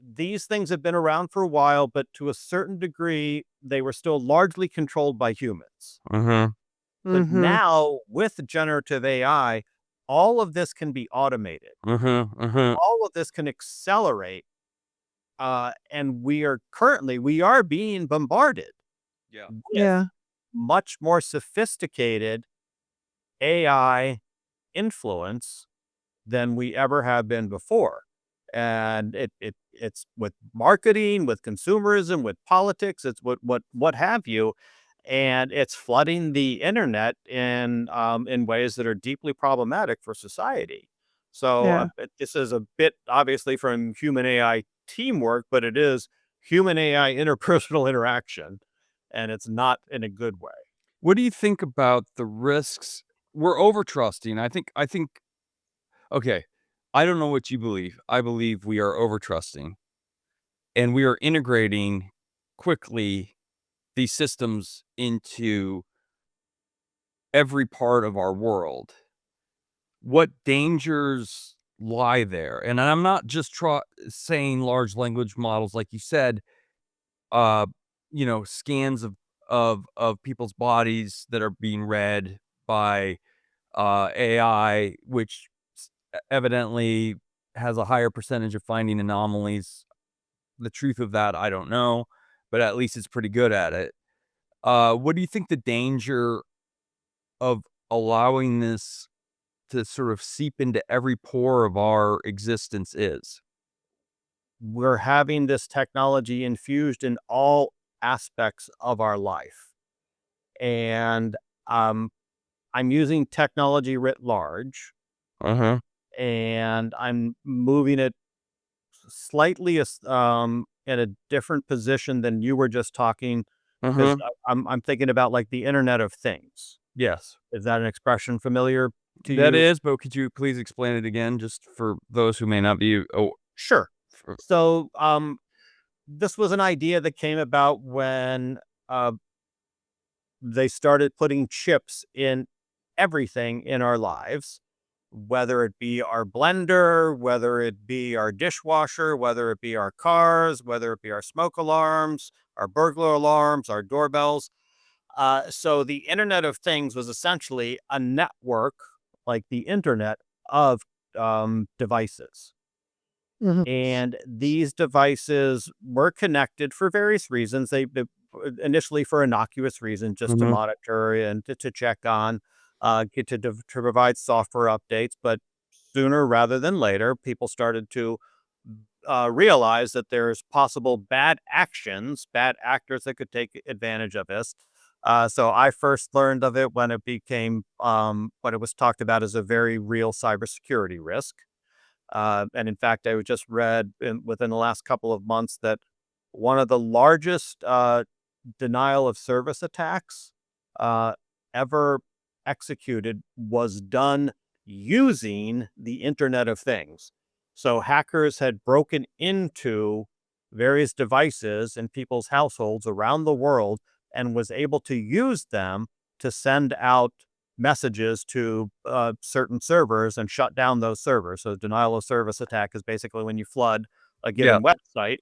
these things have been around for a while, but to a certain degree, they were still largely controlled by humans. Mhm. But Mhm. now with generative AI, all of this can be automated. Mhm. Mhm. All of this can accelerate. And we are being bombarded Yeah. with Yeah. much more sophisticated AI influence than we ever have been before. And it's with marketing, with consumerism, with politics, it's what have you, and it's flooding the internet in ways that are deeply problematic for society. So Yeah. this is a bit obviously from human AI teamwork, but it is human AI interpersonal interaction, and it's not in a good way. What do you think about the risks? We're over trusting. I think okay. I don't know what you believe. I believe we are over trusting and we are integrating quickly these systems into every part of our world. What dangers lie there? And I'm not just saying large language models, like you said, uh, scans of people's bodies that are being read by AI, which evidently has a higher percentage of finding anomalies. The truth of that, I don't know, but at least it's pretty good at it. What do you think the danger of allowing this to sort of seep into every pore of our existence is? We're having this technology infused in all aspects of our life. And um, I'm using technology writ large, Uh-huh. and I'm moving it slightly in a different position than you were just talking, because Uh-huh. I'm thinking about like the Internet of Things. Yes. Is that an expression familiar to That you? is, but could you please explain it again just for those who may not be Sure. for So this was an idea that came about when uh, they started putting chips in everything in our lives, whether it be our blender, whether it be our dishwasher, whether it be our cars, whether it be our smoke alarms, our burglar alarms, our doorbells. So the Internet of Things was essentially a network, like the internet, of devices. Mhm. And these devices were connected for various reasons. Initially for innocuous reasons, just to Mhm. monitor and to check on, to provide software updates. But sooner rather than later, people started to realize that there's possible bad actions, bad actors that could take advantage of this. So I first learned of it when when it was talked about as a very real cybersecurity risk. And in fact, I just read within the last couple of months that one of the largest denial of service attacks uh, ever executed was done using the Internet of Things. So hackers had broken into various devices in people's households around the world and was able to use them to send out messages to certain servers and shut down those servers. So denial of service attack is basically when you flood a Yeah. given website,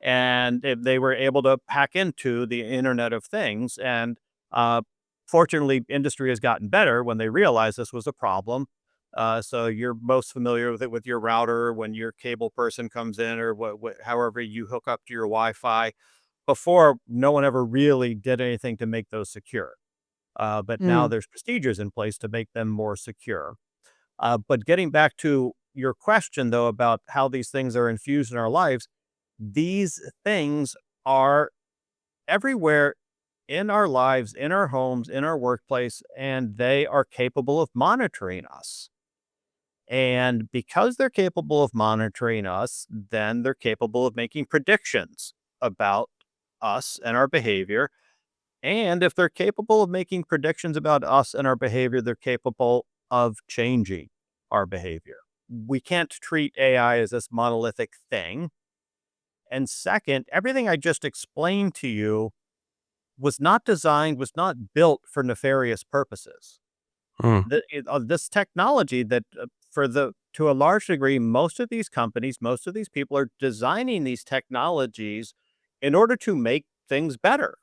and they were able to hack into the Internet of Things. And uh, fortunately, industry has gotten better when they realized this was a problem. So you're most familiar with it with your router when your cable person comes in, or however you hook up to your Wi-Fi. Before, no one ever really did anything to make those secure. But now Mm. there's procedures in place to make them more secure. But getting back to your question, though, about how these things are infused in our lives, these things are everywhere in our lives, in our homes, in our workplace, and they are capable of monitoring us. And because they're capable of monitoring us, then they're capable of making predictions about us and our behavior. And if they're capable of making predictions about us and our behavior, they're capable of changing our behavior. We can't treat AI as this monolithic thing. And second, everything I just explained to you was not built for nefarious purposes. Mm. This technology that to a large degree, most of these companies, most of these people are designing these technologies in order to make things better.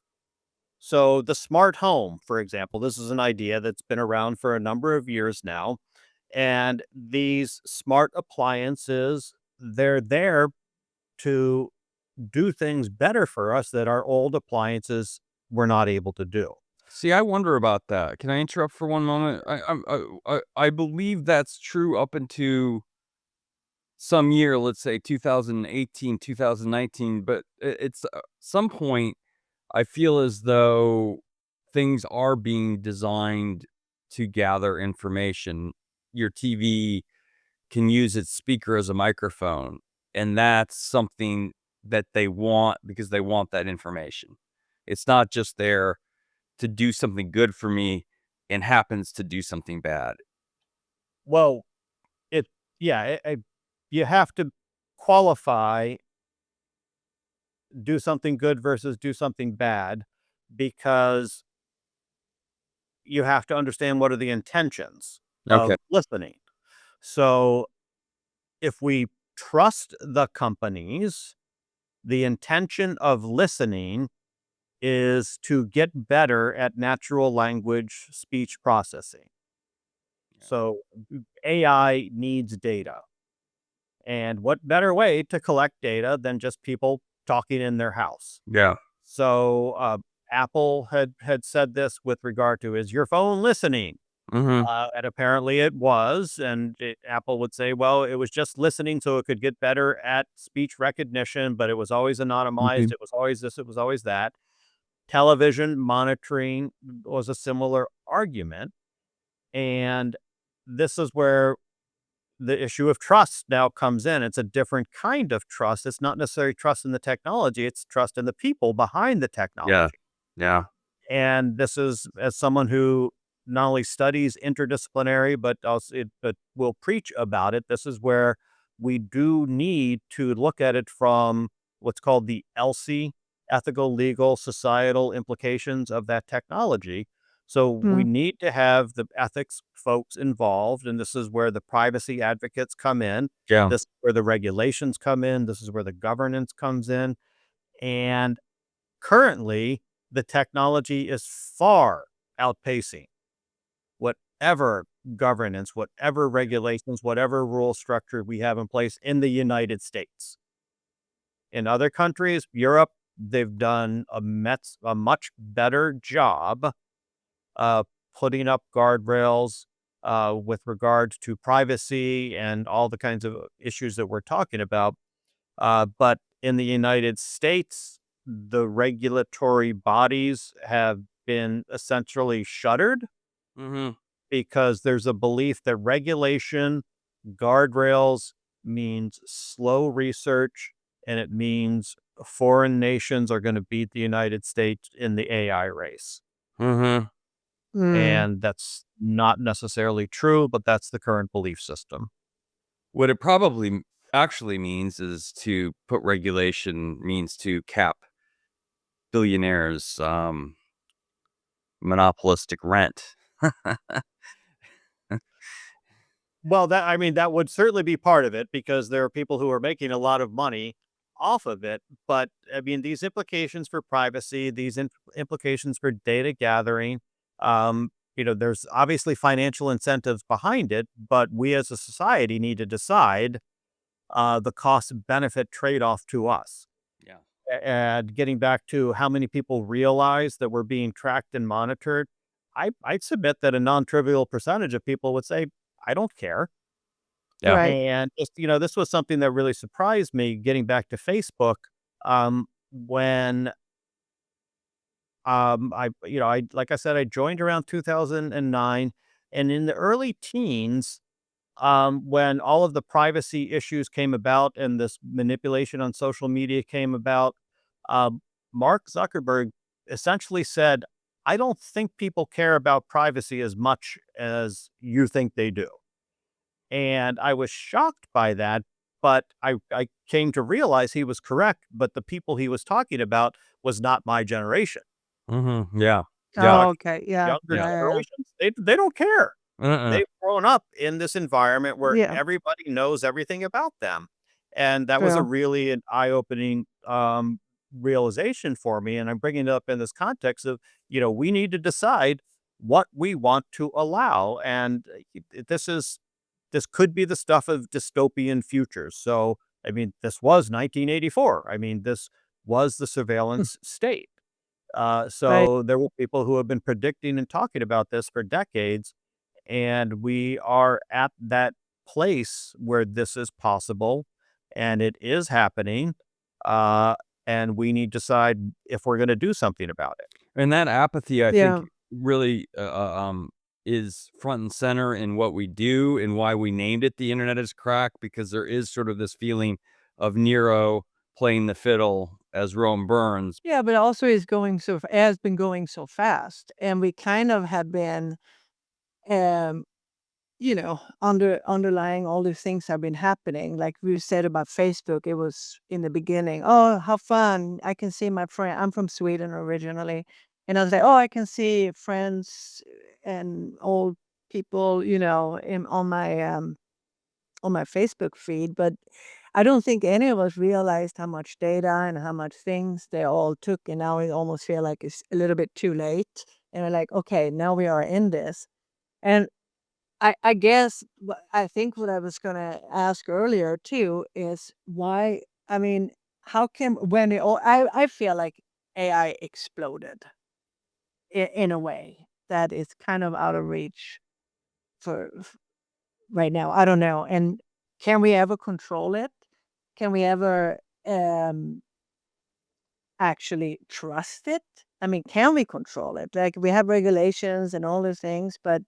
So the smart home, for example, this is an idea that's been around for a number of years now. And these smart appliances, they're there to do things better for us that our old appliances were not able to do. See, I wonder about that. Can I interrupt for one moment? I believe that's true up into some year, let's say 2018, 2019, but it's some point I feel as though things are being designed to gather information. Your TV can use its speaker as a microphone, and that's something that they want because they want that information. It's not just there to do something good for me and happens to do something bad. Well, it yeah, you have to qualify do something good versus do something bad because you have to understand what are the intentions Okay. of listening. So if we trust the companies, the intention of listening is to get better at natural language speech processing. So AI needs data. And what better way to collect data than just people talking in their house? Yeah. So Apple had said this with regard to, is your phone listening? Mhm. And apparently it was. And Apple would say, well, it was just listening so it could get better at speech recognition, but it was always anonymized. Mhm. It was always this, it was always that. Television monitoring was a similar argument. And this is where the issue of trust now comes in. It's a different kind of trust. It's not necessarily trust in the technology, it's trust in the people behind the Yeah. technology. Yeah. And this is as someone who not only studies interdisciplinary, but also but will preach about it. This is where we do need to look at it from what's called the ELSI, ethical, legal, societal implications of that technology. So we Mm, need to have the ethics folks involved, and this is where the privacy advocates come in. Yeah. This is where the regulations come in. This is where the governance comes in. And currently, the technology is far outpacing whatever governance, whatever regulations, whatever rule structure we have in place in the United States. In other countries, Europe, they've done a much better job putting up guardrails with regard to privacy and all the kinds of issues that we're talking about. But in the United States, the regulatory bodies have been essentially shuttered Mhm. because there's a belief that regulation, guardrails means slow research, and it means foreign nations are going to beat the United States in the AI race. Mhm. mm. And that's not necessarily true, but that's the current belief system. What it probably actually means is to put regulation means to cap billionaires' monopolistic rent. Well, that I mean, that would certainly be part of it because there are people who are making a lot of money off of it. But I mean, these implications for privacy, these implications for data gathering, there's obviously financial incentives behind it, but we as a society need to decide the cost benefit trade off to us. Yeah. And getting back to how many people realize that we're being tracked and monitored, I'd submit that a non trivial percentage of people would say, I don't care. Yeah. Right. And just, this was something that really surprised me getting back to Facebook. When like I said, I joined around 2009, and in the early teens, when all of the privacy issues came about and this manipulation on social media came about, um, Mark Zuckerberg essentially said, I don't think people care about privacy as much as you think they do. And I was shocked by that, but I came to realize he was correct, but the people he was talking about was not my generation. Mhm. Yeah. Yeah. Oh, Talking okay. Yeah. younger Yeah. Yeah. Yeah. Yeah. generations, they don't care. Uh-uh. They've grown up in this environment where Yeah. everybody knows everything about them. And that was a True. really an eye-opening realization for me. And I'm bringing it up in this context of, we need to decide what we want to allow. And this could be the stuff of dystopian futures. So, I mean, this was 1984. I mean, this was the surveillance state. Right. So there were people who have been predicting and talking about this for decades, and we are at that place where this is possible and it is happening. Uh, and we need to decide if we're going to do something about it. And that apathy, I think, Yeah. really is front and center in what we do and why we named it the internet is crack, because there is sort of this feeling of Nero playing the fiddle as Rome burns. Yeah, but also is going so has been going so fast, and we kind of have been, um, underlying all these things have been happening. Like we said about Facebook, it was in the beginning, oh, how fun! I can see my friend. I'm from Sweden originally, and I was like, oh, I can see friends and old people, on my Facebook feed, but I don't think any of us realized how much data and how much things they all took, and now we almost feel like it's a little bit too late. And we're like, okay, now we are in this. And I guess I think what I was gonna ask earlier too is why. I mean, how can when it all? I feel like AI exploded in a way that is kind of out of reach for right now. I don't know. And can we ever control it? Can we ever um actually trust it? I mean, can we control it? Like we have regulations and all those things, but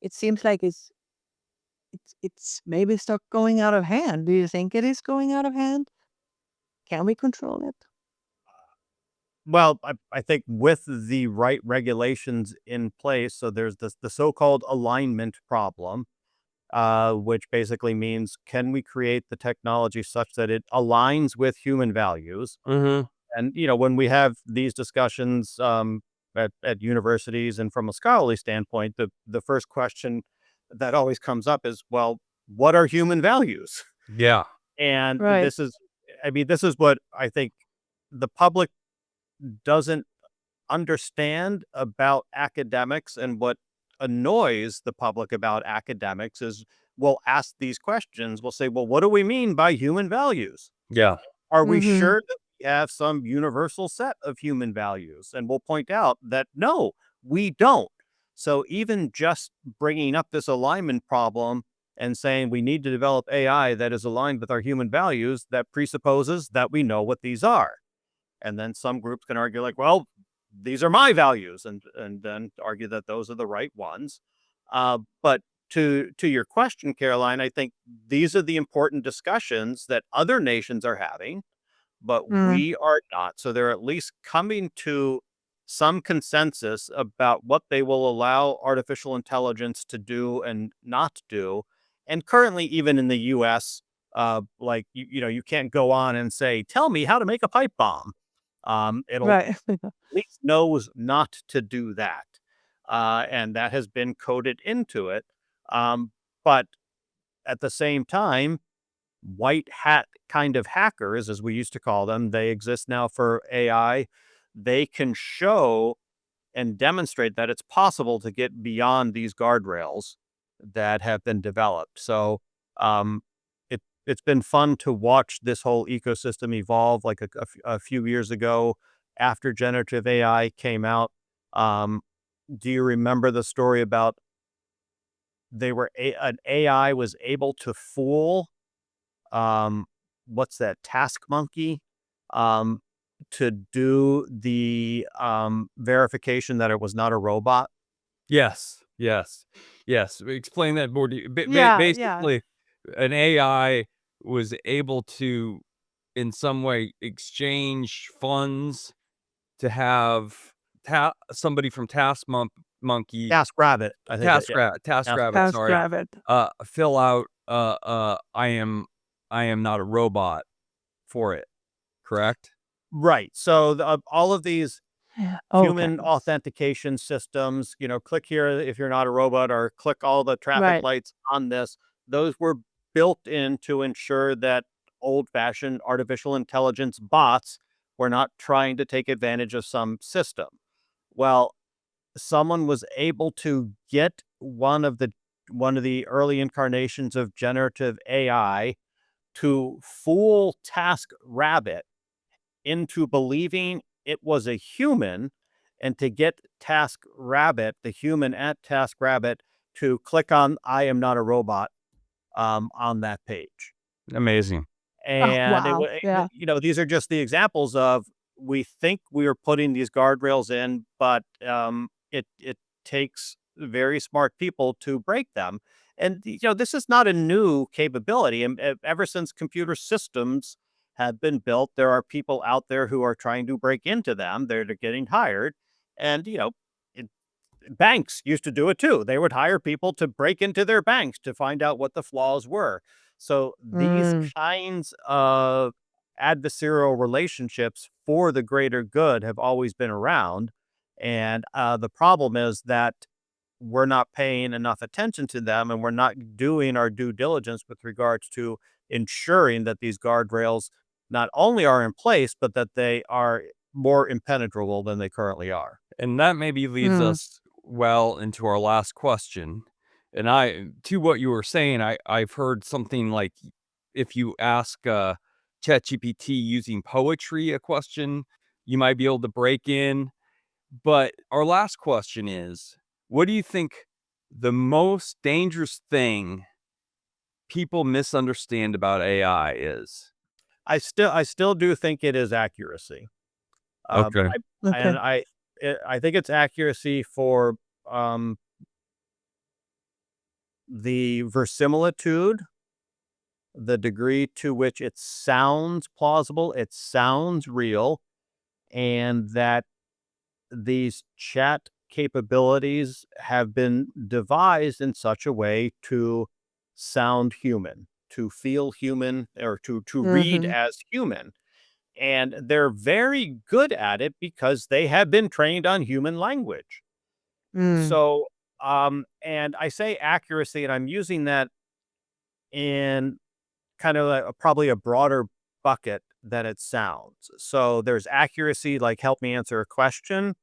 it seems like it's maybe start going out of hand. Do you think it is going out of hand? Can we control it? Well, I think with the right regulations in place, so there's the so-called alignment problem, which basically means can we create the technology such that it aligns with human values? Mm-hmm. And when we have these discussions at universities and from a scholarly standpoint, the first question that always comes up is, well, what are human values? Yeah. And Right. this is what I think the public doesn't understand about academics, and what annoys the public about academics is we'll ask these questions. We'll say, well, what do we mean by human values? Yeah. Are we Mm-hmm. sure that we have some universal set of human values? And we'll point out that no, we don't. So even just bringing up this alignment problem and saying we need to develop AI that is aligned with our human values, that presupposes that we know what these are. And then some groups can argue like, well, these are my values, and then argue that those are the right ones. But to your question, Caroline, I think these are the important discussions that other nations are having, but Mm. we are not. So they're at least coming to some consensus about what they will allow artificial intelligence to do and not do. And currently, even in the U.S., like you can't go on and say, "Tell me how to make a pipe bomb." It'll Right. at least knows not to do that, and that has been coded into it. But at the same time, white hat kind of hackers, as we used to call them, they exist now for AI. They can show and demonstrate that it's possible to get beyond these guardrails that have been developed. So um, it's been fun to watch this whole ecosystem evolve. Like a few years ago, after generative AI came out, um, do you remember the story about an AI was able to fool um, what's that, Task Monkey, um, to do the verification that it was not a robot? Yes. Yes. Yes. Explain that more. Yeah, yeah. Basically, an AI was able to, in some way, exchange funds to have somebody from Monkey, Task Rabbit, I think. Yeah, Task TaskRabbit, Rabbit. sorry, Yeah. TaskRabbit. fill out, I am not a robot for it, correct? Right. So all of these Yeah. Oh human goodness. authentication systems, click here if you're not a robot, or click all the traffic Right. lights on this. Those were built in to ensure that old fashioned artificial intelligence bots were not trying to take advantage of some system. Well, someone was able to get one of the early incarnations of generative AI to fool Task Rabbit into believing it was a human, and to get Task Rabbit, the human at Task Rabbit, to click on I am not a robot on that page. Amazing. Oh, And wow. Yeah. these are just the examples of we think we are putting these guardrails in, but it takes very smart people to break them. And this is not a new capability. And ever since computer systems have been built, there are people out there who are trying to break into them. They're getting hired, and it, banks used to do it too. They would hire people to break into their banks to find out what the flaws were. So these Mm, kinds of adversarial relationships for the greater good have always been around. And the problem is that we're not paying enough attention to them, and we're not doing our due diligence with regards to ensuring that these guardrails not only are in place, but that they are more impenetrable than they currently are. And that maybe leads mm, us well into our last question. And to what you were saying, I've heard something like if you ask ChatGPT using poetry a question, you might be able to break in. But our last question is, what do you think the most dangerous thing people misunderstand about AI is? I still do think it is accuracy. Um, Okay. I and okay. I think it's accuracy for um, the verisimilitude, the degree to which it sounds plausible, it sounds real, and that these chat capabilities have been devised in such a way to sound human, to feel human, or to read Mhm. as human. And they're very good at it because they have been trained on human language. Mm, So, and I say accuracy, and I'm using that in kind of probably a broader bucket than it sounds. So there's accuracy, like help me answer a question,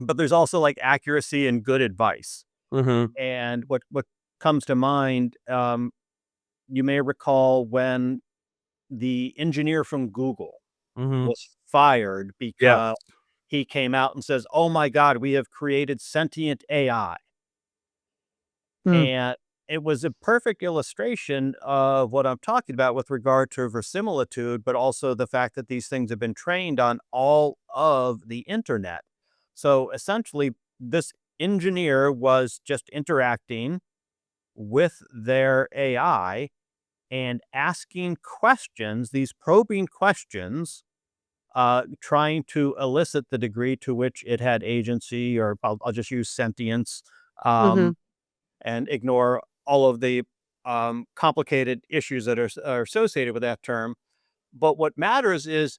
but there's also like accuracy and good advice. Mhm. And what comes to mind, you may recall when the engineer from Google Mhm. was fired Yeah. because he came out and says, "Oh my God, we have created sentient AI." mm, And it was a perfect illustration of what I'm talking about with regard to verisimilitude, but also the fact that these things have been trained on all of the internet. So essentially, this engineer was just interacting with their AI and asking questions, these probing questions, trying to elicit the degree to which it had agency, or I'll just use sentience. mhm, Um, and ignore all of the complicated issues that are associated with that term. But what matters is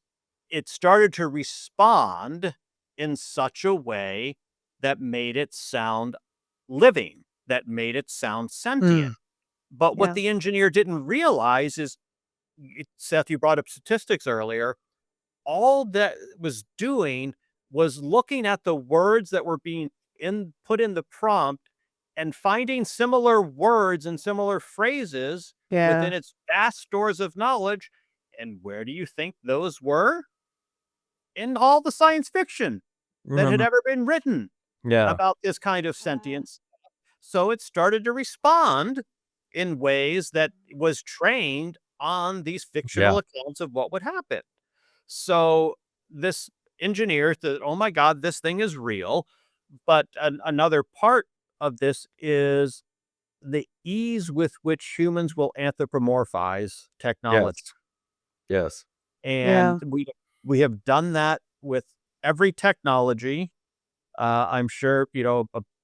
it started to respond in such a way that made it sound living, that made it sound sentient. mm, But what yeah, the engineer didn't realize is, Seth, you brought up statistics earlier, all that was doing was looking at the words that were being put in the prompt and finding similar words and similar phrases yeah, within its vast stores of knowledge. And where do you think those were? In all the science fiction that had Mhm. ever been written Yeah. about this kind of sentience. So it started to respond in ways that was trained on these Yeah. fictional accounts of what would happen. So this engineer thought, "Oh my God, this thing is real." But another part of this is the ease with which humans will anthropomorphize technology. Yes. Yes. And yeah, we have done that with every technology. I'm sure,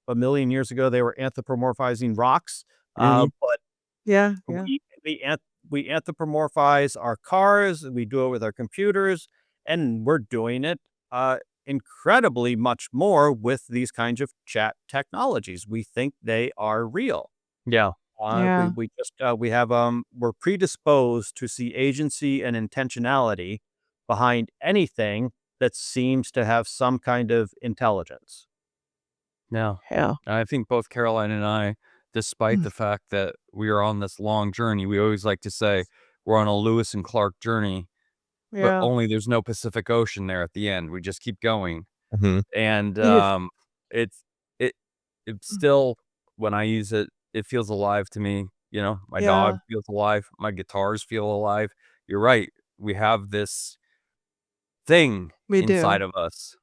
a million years ago they were anthropomorphizing rocks. Mhm. But yeah, yeah, we we anth we anthropomorphize our cars, we do it with our computers, and we're doing it, incredibly much more with these kinds of chat technologies. We think they are real. Yeah. We yeah, we just, we have, we're predisposed to see agency and intentionality behind anything that seems to have some kind of intelligence. Yeah. yeah, I think both Caroline and I, despite mm, the fact that we are on this long journey, we always like to say we're on a Lewis and Clark journey, but yeah, only there's no Pacific Ocean there at the end. We just keep going. Mhm. And yes, it's it it mm, still when I use it, it feels alive to me. You know, my Yeah, dog feels alive, my guitars feel alive. You're right. We have this thing we inside do. of us.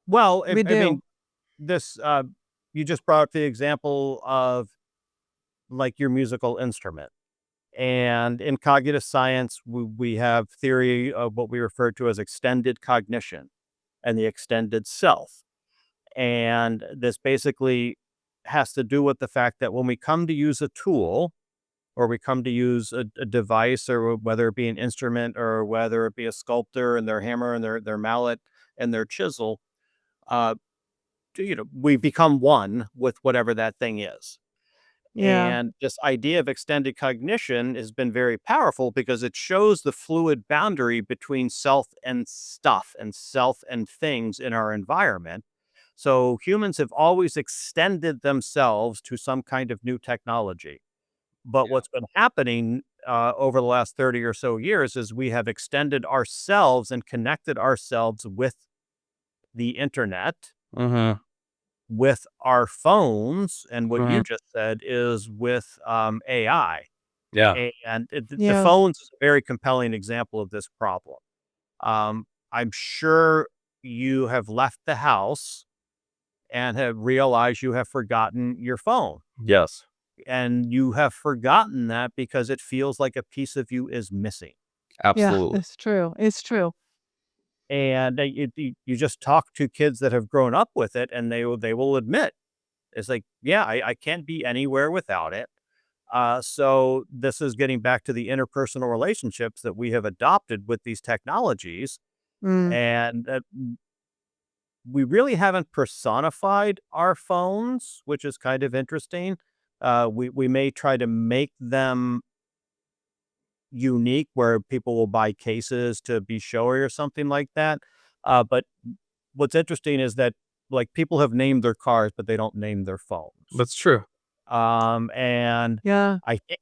Well, We I mean, do. this, you just brought up the example of like your musical instrument. And in cognitive science, we have theory of what we refer to as extended cognition and the extended self. And this basically has to do with the fact that when we come to use a tool or we come to use a device, or whether it be an instrument or whether it be a sculptor and their hammer and their mallet and their chisel, uh, we become one with whatever that thing is. Yeah, And this idea of extended cognition has been very powerful because it shows the fluid boundary between self and stuff and self and things in our environment. So humans have always extended themselves to some kind of new technology. But Yeah. what's been happening over the last 30 or so years is we have extended ourselves and connected ourselves with the internet, Mhm. with our phones, and what you Mhm. just said is with AI. Yeah. And the yeah, phones is a very compelling example of this problem. I'm sure you have left the house and have realized you have forgotten your phone. Yes. And you have forgotten that because it feels like a piece of you is missing. yeah, Absolutely. it's true, it's true. And you just talk to kids that have grown up with it, and they will admit it's like, yeah, I can't be anywhere without it. So this is getting back to the interpersonal relationships that we have adopted with these technologies, Mm, and we really haven't personified our phones, which is kind of interesting. We may try to make them unique, where people will buy cases to be showy or something like that. But what's interesting is that like people have named their cars, but they don't name their phones. That's true. And yeah, I think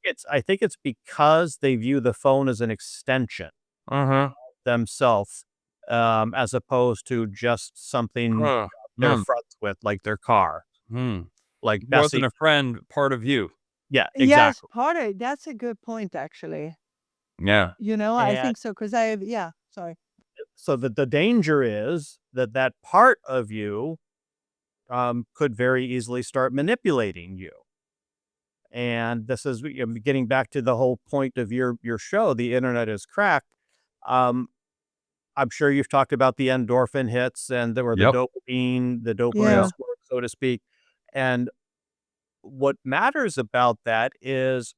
it's because they view the phone as an extension Uh-huh. themselves, as opposed to just something Huh. they're Mm. friends with, like their car. Hmm. Like Wasn't Bessie. a friend part of you. Yeah, yes, exactly. part of that's a good point, actually. Yeah. I And think so because I have, yeah, sorry. so the danger is that that part of you could very easily start manipulating you. And this is getting back to the whole point of your show. The internet is cracked. Um, I'm sure you've talked about the endorphin hits and there were Yep. the dopamine Yep. Yeah, squirt, so to speak. And what matters about that is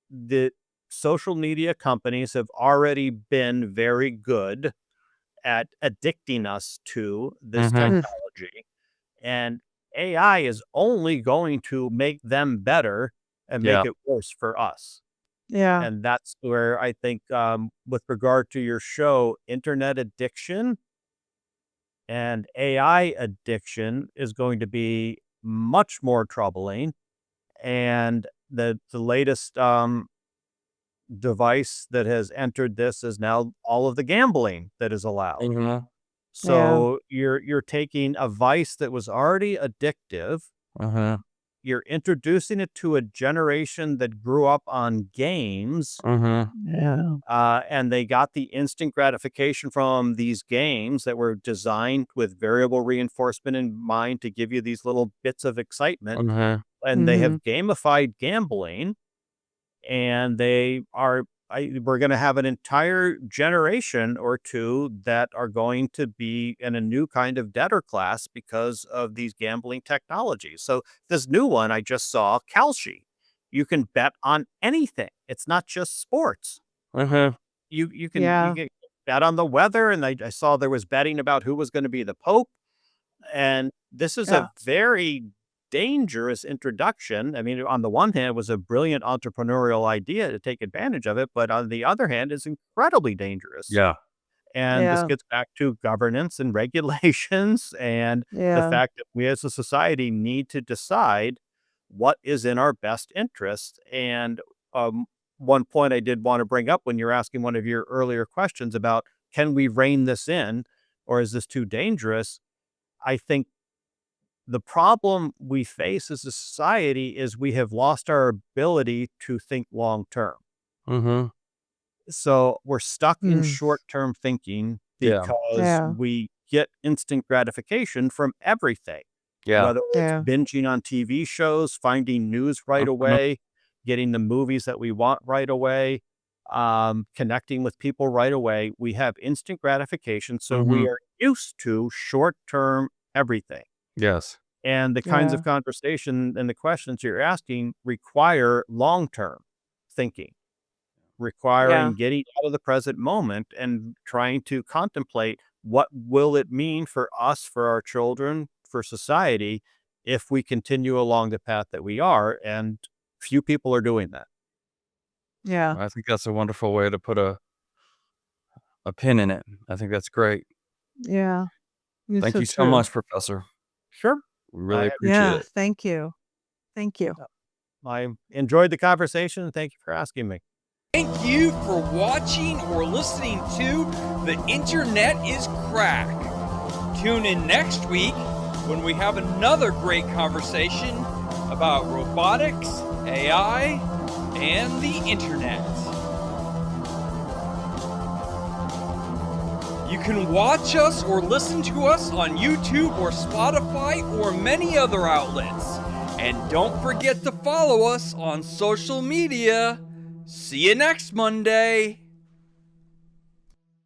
that social media companies have already been very good at addicting us to this Mhm. mm, technology. And AI is only going to make them better and make Yeah. it worse for us. yeah, And that's where I think, with regard to your show, internet addiction and AI addiction is going to be much more troubling. And the latest device that has entered this is now all of the gambling that is allowed. Mhm. yeah, So you're taking a vice that was already addictive, Uh-huh. you're introducing it to a generation that grew up on games, Mhm. yeah, and they got the instant gratification from these games that were designed with variable reinforcement in mind to give you these little bits of excitement. Mhm. And they mhm, have gamified gambling, and we're going to have an entire generation or two that are going to be in a new kind of debtor class because of these gambling technologies. So this new one I just saw, Kalshi, you can bet on anything. It's not just sports. Uh-huh. You yeah, can bet on the weather, and I saw there was betting about who was going to be the pope. And this is yeah, a very dangerous introduction. I mean, on the one hand, it was a brilliant entrepreneurial idea to take advantage of it, but on the other hand, it's incredibly dangerous. Yeah. And this yeah, gets back to governance and regulations and the yeah, fact that we as a society need to decide what is in our best interest. And one point I did want to bring up when you're asking one of your earlier questions about can we rein this in or is this too dangerous? I think The problem we face as a society is we have lost our ability to think long term. Mm-hmm. So we're stuck in Mm. short-term thinking Yeah. because Yeah. we get instant gratification from everything, Yeah. whether it's Yeah. binging on TV shows, finding news right Mhm. away, getting the movies that we want right away, connecting with people right away. We have instant gratification, so Mhm. we are used to short-term everything. Yes. And the kinds Yeah. of conversation and the questions you're asking require long-term thinking, Yeah. requiring getting out of the present moment and trying to contemplate what will it mean for us, for our children, for society, if we continue along the path that we are. And few people are doing that. Yeah. I think that's a wonderful way to put a pin in it. I think that's great. Yeah. It's Thank so you so true. much, Professor. Sure. We really I, appreciate Yeah. it. Thank you. Thank you. I enjoyed the conversation. Thank you for asking me. Thank you for watching or listening to The Internet is Crack. Tune in next week when we have another great conversation about robotics, AI, and the internet. You can watch us or listen to us on YouTube or Spotify or many other outlets. And don't forget to follow us on social media. See you next Monday.